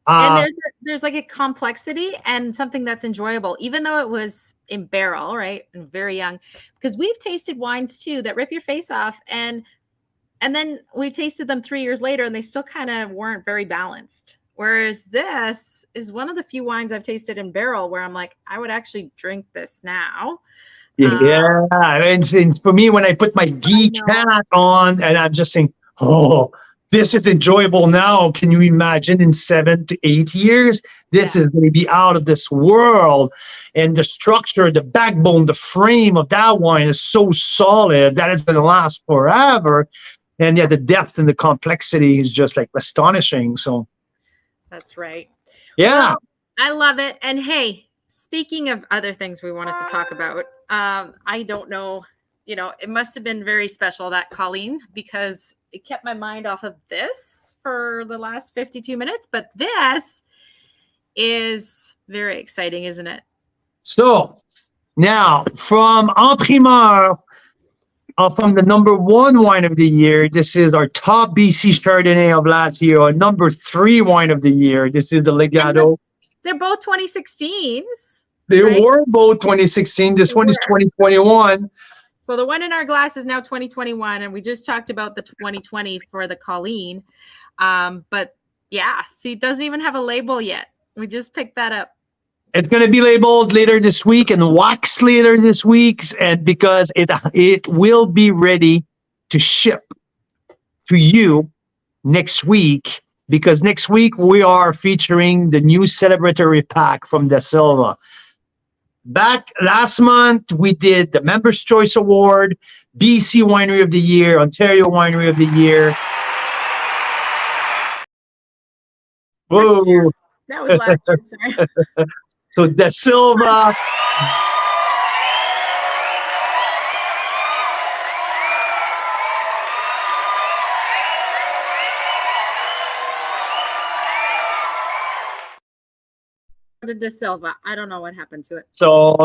And there's like a complexity and something that's enjoyable, even though it was in barrel, right? And very young, because we've tasted wines too that rip your face off, and then we tasted them 3 years later and they still kind of weren't very balanced. Whereas this is one of the few wines I've tasted in barrel where I'm like, I would actually drink this now. Yeah, and for me, when I put my geek hat on, and I'm just saying, oh, this is enjoyable now. Can you imagine in 7 to 8 years? This is going to be out of this world. And the structure, the backbone, the frame of that wine is so solid that it's going to last forever. And the depth and the complexity is just like astonishing. So that's right. Yeah. Well, I love it. And hey, speaking of other things we wanted to talk about, I don't know, it must have been very special, that Colleen, because it kept my mind off of this for the last 52 minutes. But this is very exciting, isn't it? So now from en primeur, from the number 1 wine of the year, this is our top BC Chardonnay of last year. Our number 3 wine of the year, this is the Legato. They're both 2016s. They were both 2016. This one is 2021. So the one in our glass is now 2021, and we just talked about the 2020 for the Colleen. But yeah, see, it doesn't even have a label yet. We just picked that up. It's going to be labeled later this week and waxed later this week, and because it will be ready to ship to you next week, because next week we are featuring the new celebratory pack from Da Silva. Back last month, we did the Members' Choice Award, BC Winery of the Year, Ontario Winery of the Year. Whoa. That was last year, sorry. So Da Silva. Da Silva. I don't know what happened to it. So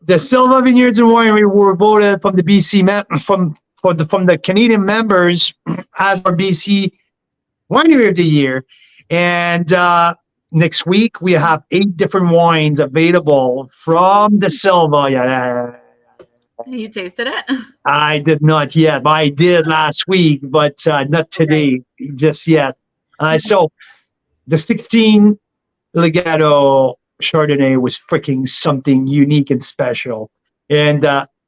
the Silva Vineyards and Winery were voted from the BC from the Canadian members as our BC Winery of the Year. And next week we have 8 different wines available from the Silva. Yeah. You tasted it? I did not yet, but I did last week, but not today just yet. So the 16 Legato Chardonnay was freaking something unique and special. And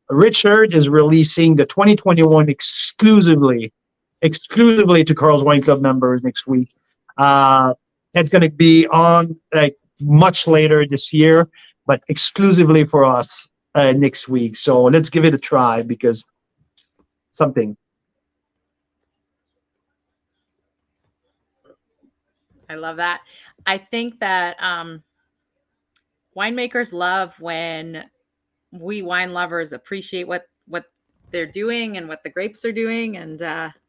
Richard is releasing the 2021 exclusively to Carl's Wine Club members next week. It's going to be on like much later this year, but exclusively for us next week. So let's give it a try, because something. I love that. I think that winemakers love when we wine lovers appreciate what they're doing and what the grapes are doing. And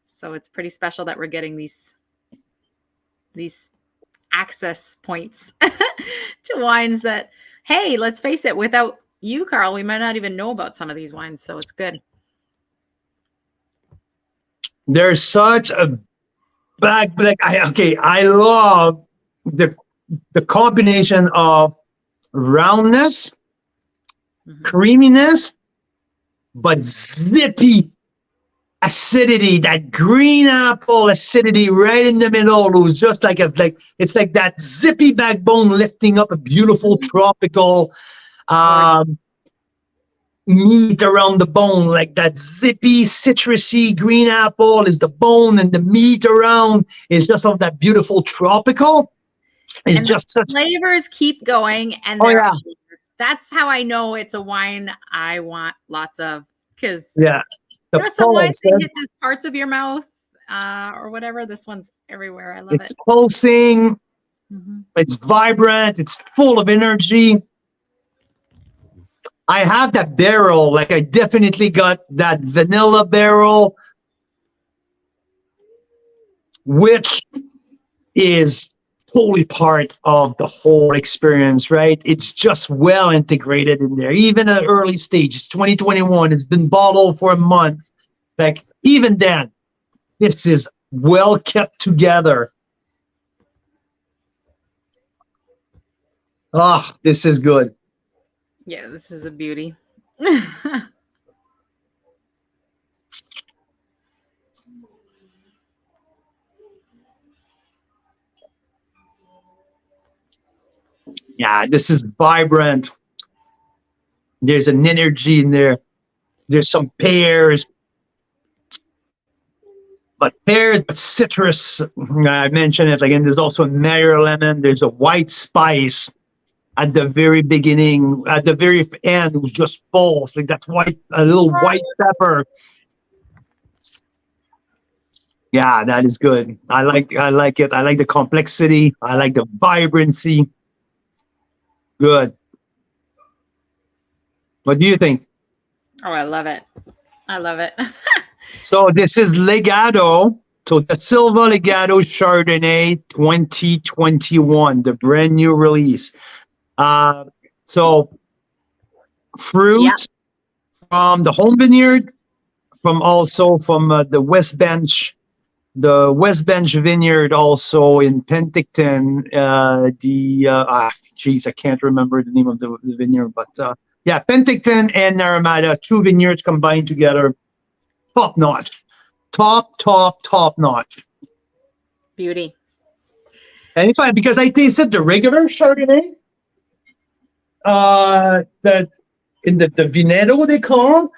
so it's pretty special that we're getting these access points to wines that, Hey, let's face it, without you, Carl, we might not even know about some of these wines, so it's good. There's such a I love the combination of roundness, creaminess, but zippy acidity, that green apple acidity right in the middle. It was just it's like that zippy backbone lifting up a beautiful tropical meat around the bone, like that zippy, citrusy green apple is the bone, and the meat around is just of that beautiful tropical. It's and just such flavors keep going, and that's how I know it's a wine I want lots of, because there's some wines that hit these parts of your mouth or whatever. This one's everywhere. I love it. It's pulsing. It's vibrant. It's full of energy. I have that barrel. Like, I definitely got that vanilla barrel, which is totally part of the whole experience, right? It's just well integrated in there. Even at early stage, it's 2021. It's been bottled for a month. Like, even then, this is well kept together. Oh, this is good. Yeah, this is a beauty. Yeah, this is vibrant. There's an energy in there. There's some pears, but citrus. I mentioned it again. There's also Mira lemon. There's a white spice at the very beginning. At the very end, it was just full. It's like that a little white pepper. Yeah, that is good. I like it. I like the complexity. I like the vibrancy. Good. What do you think? Oh, I love it. I love it. So this is Legado. So the Silva Legado Chardonnay 2021, the brand new release. So fruit from the home vineyard, from the West Bench. The West Bench Vineyard, also in Penticton. I can't remember the name of the vineyard, but Penticton and Naramata, two vineyards combined together. Top notch. Top notch. Beauty. And because I tasted the regular Chardonnay, that in the Vinedo they call,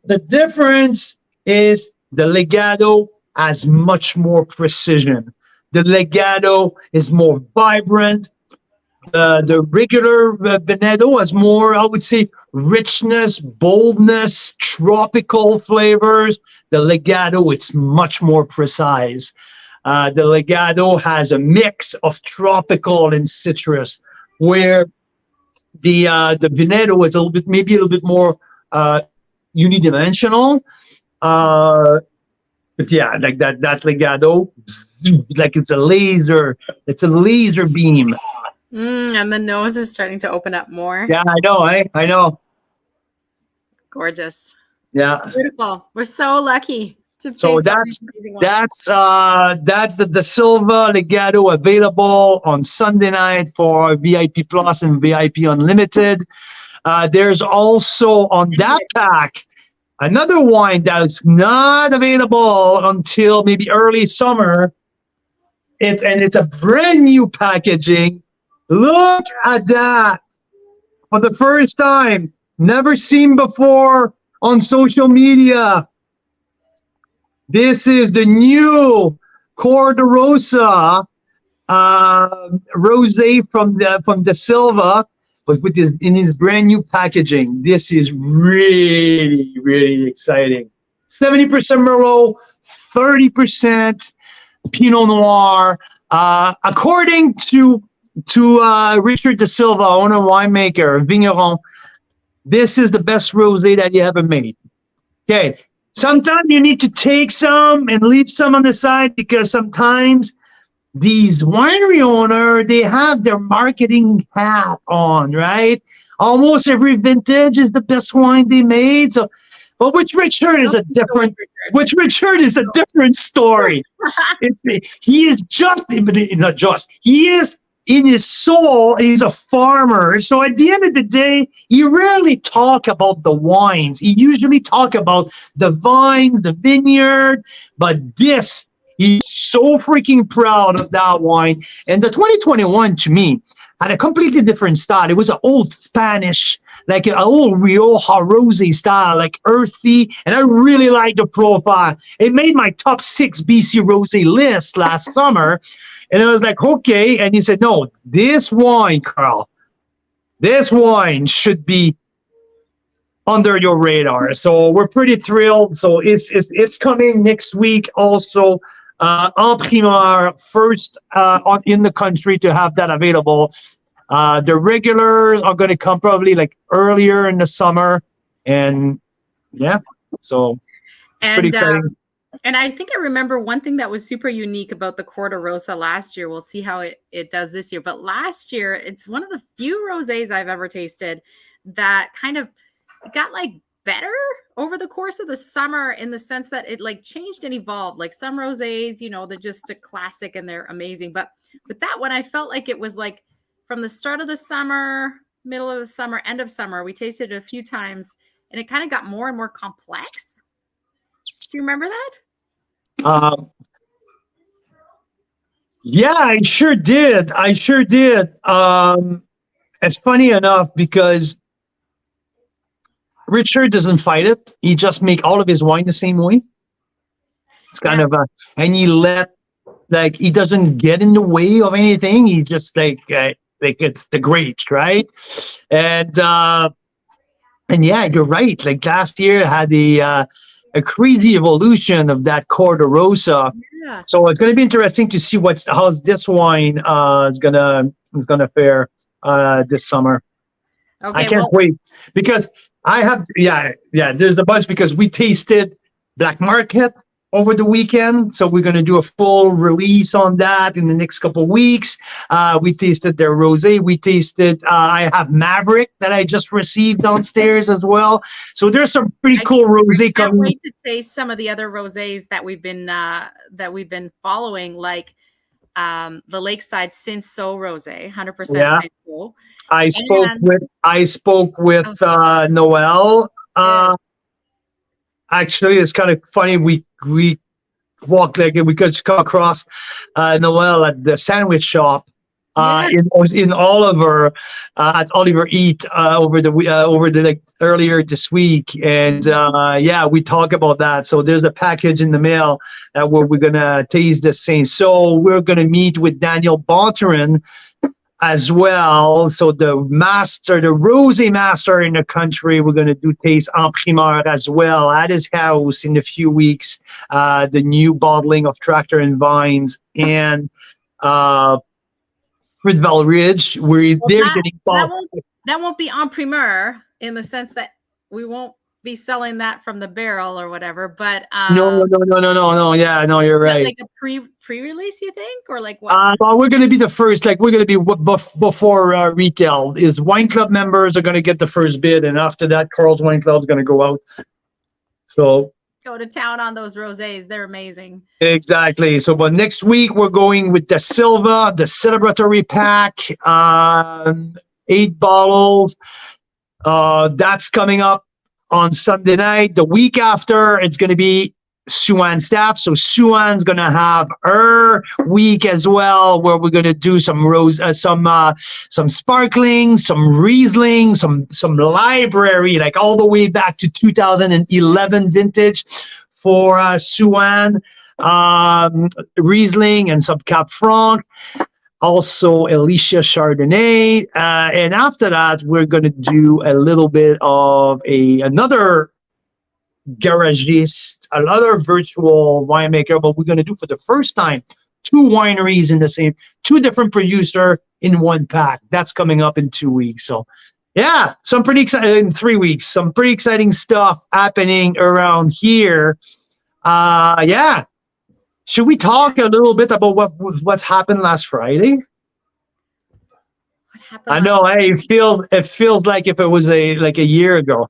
the difference is the Legado has much more precision. The Legado is more vibrant. The regular Veneto has more, I would say, richness, boldness, tropical flavors. The Legado, it's much more precise. The Legado has a mix of tropical and citrus, where the Veneto is maybe a little bit more unidimensional. But yeah, like that Legado, like it's a laser beam. And the nose is starting to open up more. Yeah, I know, I know. Gorgeous. Yeah. Beautiful. We're so lucky to taste So that's the Silva Legado, available on Sunday night for VIP Plus and VIP Unlimited. There's also on that pack another wine that's not available until maybe early summer. It's a brand new packaging. Look at that. For the first time, never seen before on social media. This is the new Cor de Rosa rosé from the Silva, but in his brand new packaging. This is really, really exciting. 70% Merlot, 30% Pinot Noir. According to Richard De Silva, owner, winemaker, vigneron, this is the best rosé that he ever made. Okay. Sometimes you need to take some and leave some on the side, because sometimes these winery owner, they have their marketing hat on, right? Almost every vintage is the best wine they made. So, but with Richard is a different. With Richard is a different story. He is just, not just. He is in his soul. He's a farmer. So at the end of the day, he rarely talk about the wines. He usually talk about the vines, the vineyard. But this, he's so freaking proud of that wine. And the 2021 to me had a completely different style. It was an old Spanish, like an old Rioja Rosé style, like earthy. And I really like the profile. It made my top 6 BC Rosé list last summer. And I was like, okay. And he said, no, this wine, Carl, this wine should be under your radar. So we're pretty thrilled. So it's coming next week also. En primeur, first in the country to have that available. The regulars are going to come probably like earlier in the summer, and yeah, so it's pretty exciting. And I think I remember one thing that was super unique about the Corte Rosa last year. We'll see how it does this year, but last year it's one of the few rosés I've ever tasted that kind of got like better over the course of the summer, in the sense that it like changed and evolved. Like some rosés, you know, they're just a classic and they're amazing. But with that one, I felt like it was like from the start of the summer, middle of the summer, end of summer, we tasted it a few times and it kind of got more and more complex. Do you remember that? Yeah, I sure did. It's funny enough because Richard doesn't fight it. He just make all of his wine the same way. It's kind of and he doesn't get in the way of anything. He just like it's the grapes, right? And yeah, you're right. Like last year had a crazy evolution of that Corte Rosa. Yeah. So it's going to be interesting to see how's this wine is gonna fare this summer. Okay, I can't wait because I have, there's a bunch because we tasted Black Market over the weekend. So we're going to do a full release on that in the next couple of weeks. We tasted their rosé. We tasted, I have Maverick that I just received downstairs as well. So there's some pretty cool rosé coming. I can't wait to taste some of the other rosés that we've been following, like the Lakeside Cinsault rosé, 100% Cinsault. I spoke with Noel. Actually, it's kind of funny. We walked like we could come across Noel at the sandwich shop in Oliver at Oliver Eat over the like earlier this week, and we talk about that. So there's a package in the mail that we're gonna taste the same. So we're gonna meet with Daniel Bonterin as well. So the rosé master in the country, we're going to do taste en primeur as well at his house in a few weeks. The new bottling of Tractor and Vines and Fruitvale Ridge, where they're getting bottled. That won't be en primeur in the sense that we won't be selling that from the barrel or whatever, but no. Yeah, no, you're right. Like a pre-release, you think, or like what? Well, we're going to be the first. Like we're going to be before retail. Is Wine Club members are going to get the first bid, and after that, Carl's Wine Club is going to go out. So go to town on those rosés. They're amazing. Exactly. So, but next week we're going with the Silva, the celebratory pack, 8 bottles. That's coming up on Sunday night. The week after, it's going to be Sue-Ann staff. So Sue-Ann's going to have her week as well, where we're going to do some some sparkling, some Riesling, some library, like all the way back to 2011 vintage for Sue-Ann, Riesling and some Cap Franc. Also, Alicia Chardonnay. And after that, we're going to do a little bit of another garagist, another virtual winemaker, but we're going to do for the first time 2 wineries in the same, 2 different producer in one pack. That's coming up in 2 weeks. So yeah, some pretty exciting, in 3 weeks, some pretty exciting stuff happening around here. Should we talk a little bit about what's happened last Friday? What happened? I know. Hey, it feels like if it was a year ago.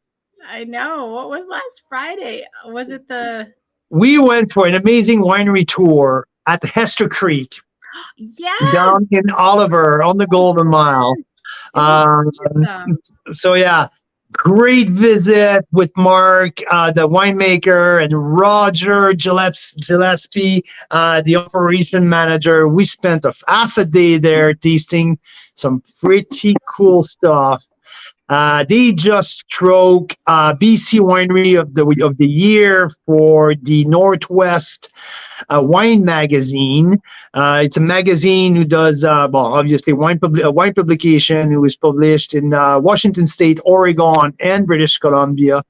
I know. What was last Friday? Was it the? We went for an amazing winery tour at Hester Creek. Yes. Down in Oliver on the Golden Mile. So yeah, great visit with Mark, the winemaker, and Roger Gillespie, the operation manager. We spent half a day there tasting some pretty cool stuff. They just struck BC Winery of the Year for the Northwest Wine Magazine. It's a magazine who does, obviously, wine publication, who is published in Washington State, Oregon, and British Columbia.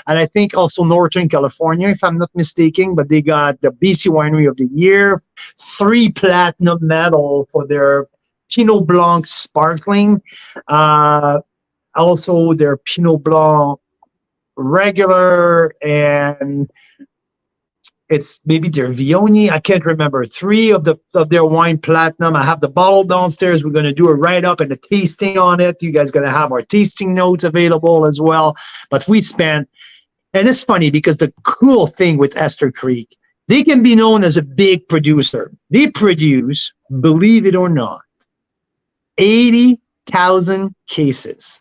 And I think also Northern California, if I'm not mistaken. But they got the BC Winery of the Year, 3 platinum medal for their Pinot Blanc sparkling. Also, their Pinot Blanc regular, and it's maybe their Viognier. I can't remember. 3 of their wine platinum. I have the bottle downstairs. We're going to do a write-up and a tasting on it. You guys going to have our tasting notes available as well. But we spent, and it's funny because the cool thing with Hester Creek, they can be known as a big producer. They produce, believe it or not, 80,000 cases.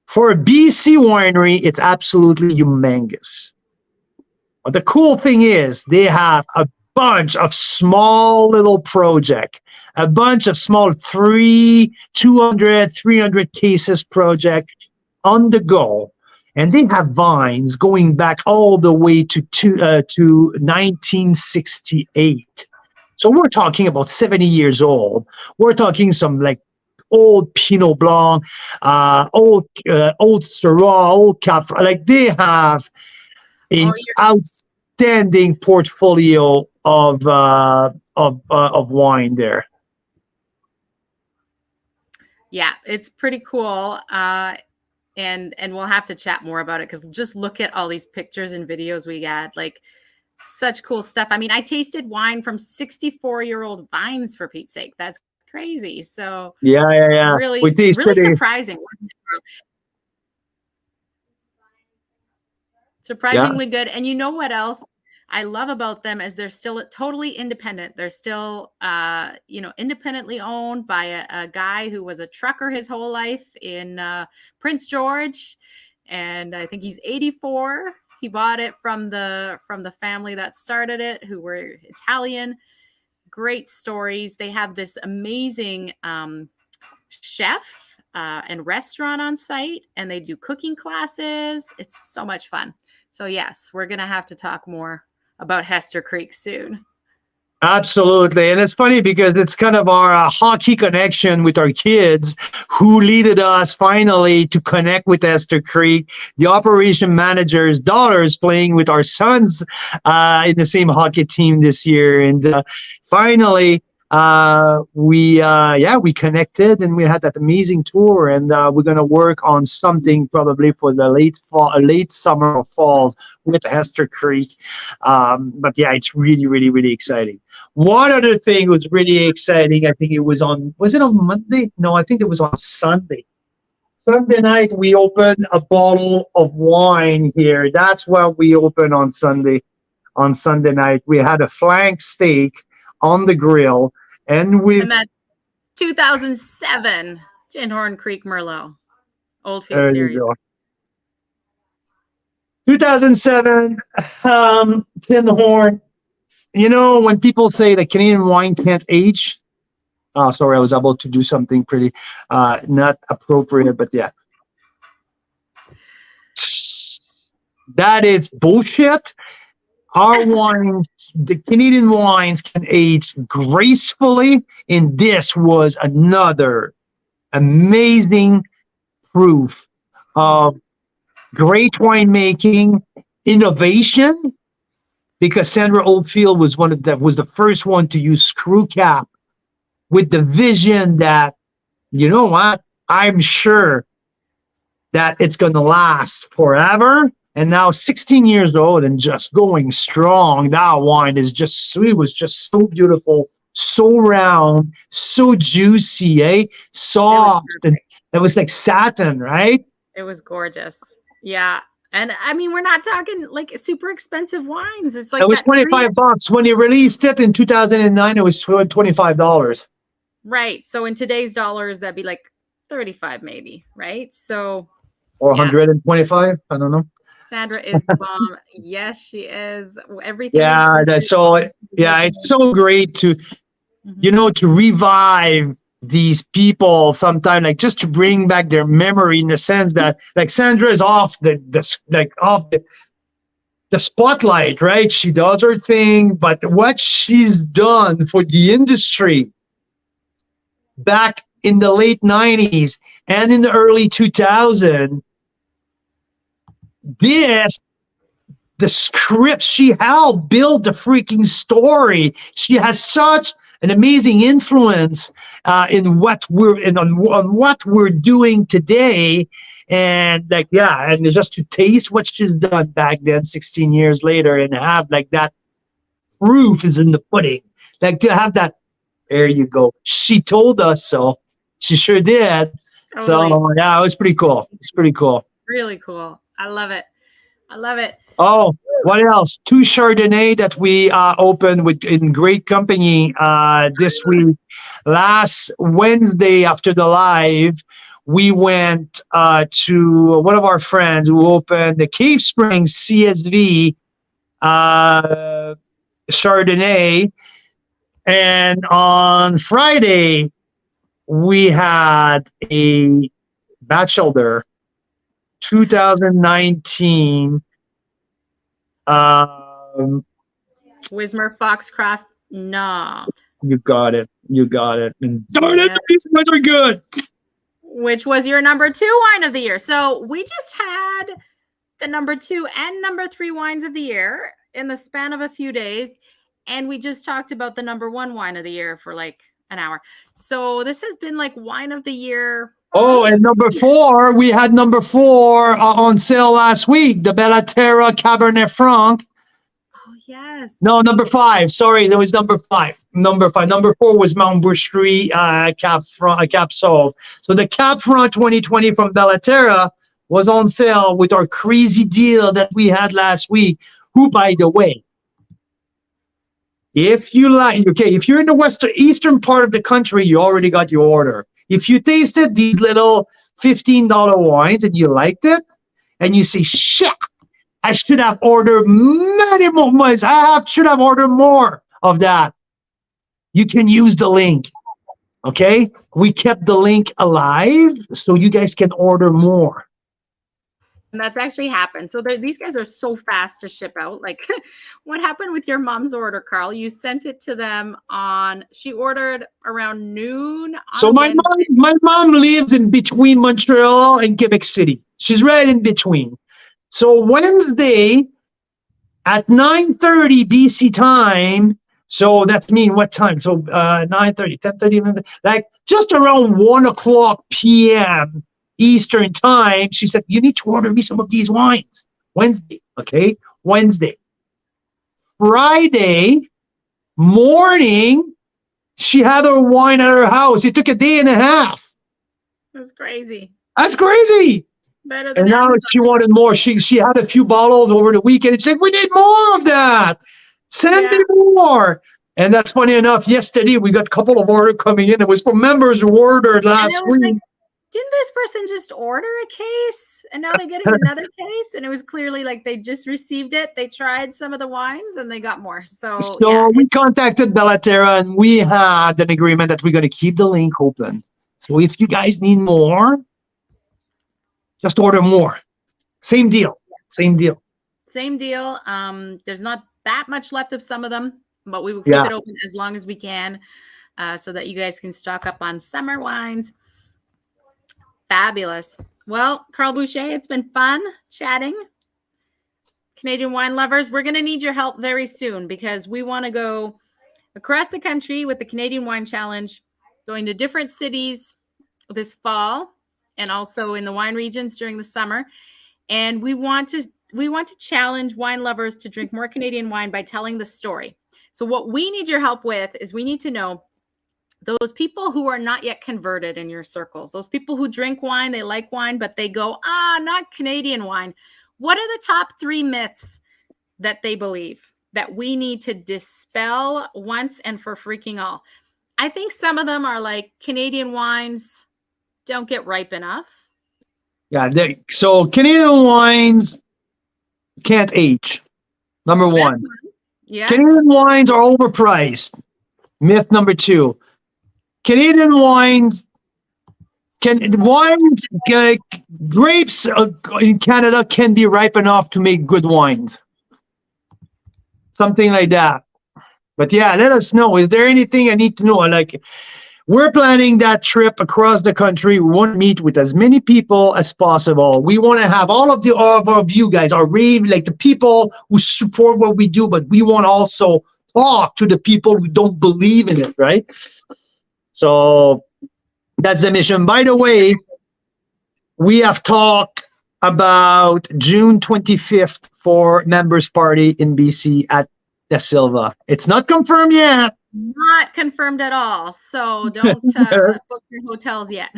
For a BC winery, it's absolutely humongous. But the cool thing is they have a bunch of small little projects, a bunch of small 200, 300 cases project on the go. And they have vines going back all the way to 1968. So we're talking about 70 years old. We're talking some like old Pinot Blanc, old Syrah, old Cap. Like they have an outstanding portfolio of wine there. Yeah, it's pretty cool. And we'll have to chat more about it because just look at all these pictures and videos we got. Like such cool stuff. I mean, I tasted wine from 64-year-old vines, for Pete's sake. That's crazy. So yeah. Really surprising, wasn't it? Surprisingly good. And you know what else I love about them is they're still totally independent. They're still independently owned by a guy who was a trucker his whole life in Prince George, and I think he's 84. He bought it from the family that started it, who were Italian. Great stories. They have this amazing chef and restaurant on site, and they do cooking classes. It's so much fun. So yes, we're going to have to talk more about Hester Creek soon. Absolutely. And it's funny because it's kind of our hockey connection with our kids who leaded us finally to connect with Hester Creek. The operation manager's daughter is playing with our sons in the same hockey team this year. And finally, we connected and we had that amazing tour, and we're going to work on something probably for the late summer or falls with Hester Creek. But yeah, it's really, really, really exciting. One other thing was really exciting. I think was it on Monday? No, I think it was on Sunday. Sunday night, we opened a bottle of wine here. That's what we opened on Sunday. On Sunday night, we had a flank steak on the grill. And that's 2007 Tinhorn Creek Merlot, Oldfield Series. 2007 Tinhorn. You know, when people say that Canadian wine can't age, oh, sorry, I was about to do something pretty not appropriate, but yeah. That is bullshit. Our wines, the Canadian wines, can age gracefully, and this was another amazing proof of great winemaking, innovation, because Sandra Oldfield was the first one to use screw cap with the vision that, you know what, I'm sure that it's going to last forever. and now 16 years old and just going strong. That wine is just, it was just so beautiful, so round, so juicy, soft, and it was like satin, right? It was gorgeous. Yeah. And I mean, we're not talking like super expensive wines. It's like it was $25 when he released it in 2009. It was $25. Right. So in today's dollars, that'd be like 35 maybe, right? So or 125. I don't know. Sandra is the bomb. Yes, she is. Everything. Yeah. It's so great to, to revive these people sometime, like just to bring back their memory, in the sense that like Sandra is off the spotlight, right? She does her thing, but what she's done for the industry back in the late 90s and in the early 2000s, the script she helped build the freaking story. She has such an amazing influence in what on what we're doing today, and and just to taste what she's done back then, 16 years later, and have like that proof is in the pudding. Like to have that, there you go. She told us so. She sure did. Totally. So yeah, it was pretty cool. It's pretty cool. Really cool. I love it. I love it. Oh, what else? 2 Chardonnay that we opened in great company this week. Last Wednesday after the live, we went to one of our friends who opened the Cave Springs CSV Chardonnay. And on Friday, we had a Bachelor 2019 Wismer Foxcroft. No, you got it. And darn it, these guys are good. Which was your number 2 wine of the year. So we just had the number 2 and number 3 wines of the year in the span of a few days, and we just talked about the number 1 wine of the year for like an hour. So this has been like wine of the year. Oh, and number 4, we had number 4 on sale last week, the Bellaterra Cabernet Franc. Oh, yes. No, number 5. Sorry, there was number 5. Number 4 was Mount Boucherie Cap Sauv. So the Cap Franc 2020 from Bellaterra was on sale with our crazy deal that we had last week. Who, by the way, if you're in the eastern part of the country, you already got your order. If you tasted these little $15 wines and you liked it, and you say, shit, I should have ordered many more wines. Should have ordered more of that. You can use the link. Okay? We kept the link alive so you guys can order more. And that's actually happened. So these guys are so fast to ship out. Like, what happened with your mom's order, Carl? You sent it to them she ordered around noon. So my mom lives in between Montreal and Quebec City. She's right in between. So Wednesday at 9:30 BC time. So that's what time? So 9:30, 10:30, like just around 1:00 p.m. Eastern time, she said, you need to order me some of these wines. Wednesday, okay? Wednesday. Friday morning, she had her wine at her house. It took a day and a half. That's crazy. That's crazy. Better than and now she wanted more. She had a few bottles over the weekend. She said, we need more of that. Send me more. And that's funny enough. Yesterday, we got a couple of orders coming in. It was for members who ordered last week. Like, didn't this person just order a case and now they're getting another case? And it was clearly like they just received it. They tried some of the wines and they got more. So we contacted Bellaterra and we had an agreement that we're going to keep the link open. So if you guys need more, just order more. Same deal. There's not that much left of some of them, but we will keep it open as long as we can so that you guys can stock up on summer wines. Fabulous. Well, Carl Boucher, it's been fun chatting. Canadian wine lovers, we're going to need your help very soon because we want to go across the country with the Canadian Wine Challenge, going to different cities this fall and also in the wine regions during the summer. And we want to to challenge wine lovers to drink more Canadian wine by telling the story. So what we need your help with is we need to know those people who are not yet converted in your circles, those people who drink wine, they like wine, but they go, not Canadian wine. What are the top 3 myths that they believe that we need to dispel once and for freaking all? I think some of them are like Canadian wines don't get ripe enough. Yeah. So Canadian wines can't age. Number That's one. one. Yeah. Canadian wines are overpriced. Myth number 2. Canadian wines grapes in Canada can be ripe enough to make good wines. Something like that. But yeah, let us know. Is there anything I need to know? Like, we're planning that trip across the country. We want to meet with as many people as possible. We want to have all of you guys, our rave, like the people who support what we do, but we want to also talk to the people who don't believe in it, right? So that's the mission. By the way, we have talked about June 25th for members party in BC at De Silva. It's not confirmed yet. Not confirmed at all. So don't book your hotels yet.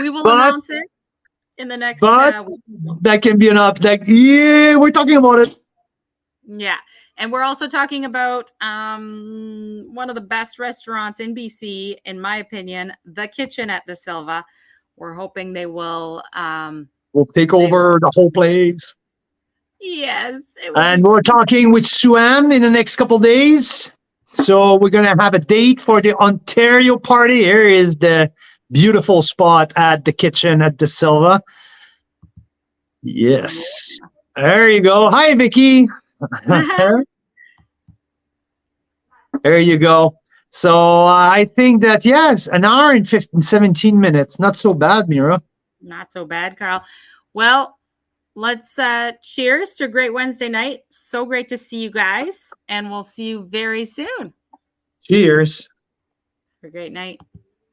We will announce it in the next week. That can be an update. Yeah, we're talking about it. Yeah. And we're also talking about one of the best restaurants in BC, in my opinion, the Kitchen at De Silva. We're hoping they will we'll take over the whole place. Yes. And we're talking with Sue-Ann in the next couple of days. So we're going to have a date for the Ontario party. Here is the beautiful spot at the Kitchen at De Silva. Yes. There you go. Hi, Vicky. There you go. So I think that, yes, an hour and 17 minutes. Not so bad, Mira. Not so bad, Carl. Well, let's cheers to a great Wednesday night. So great to see you guys. And we'll see you very soon. Cheers. Have a great night.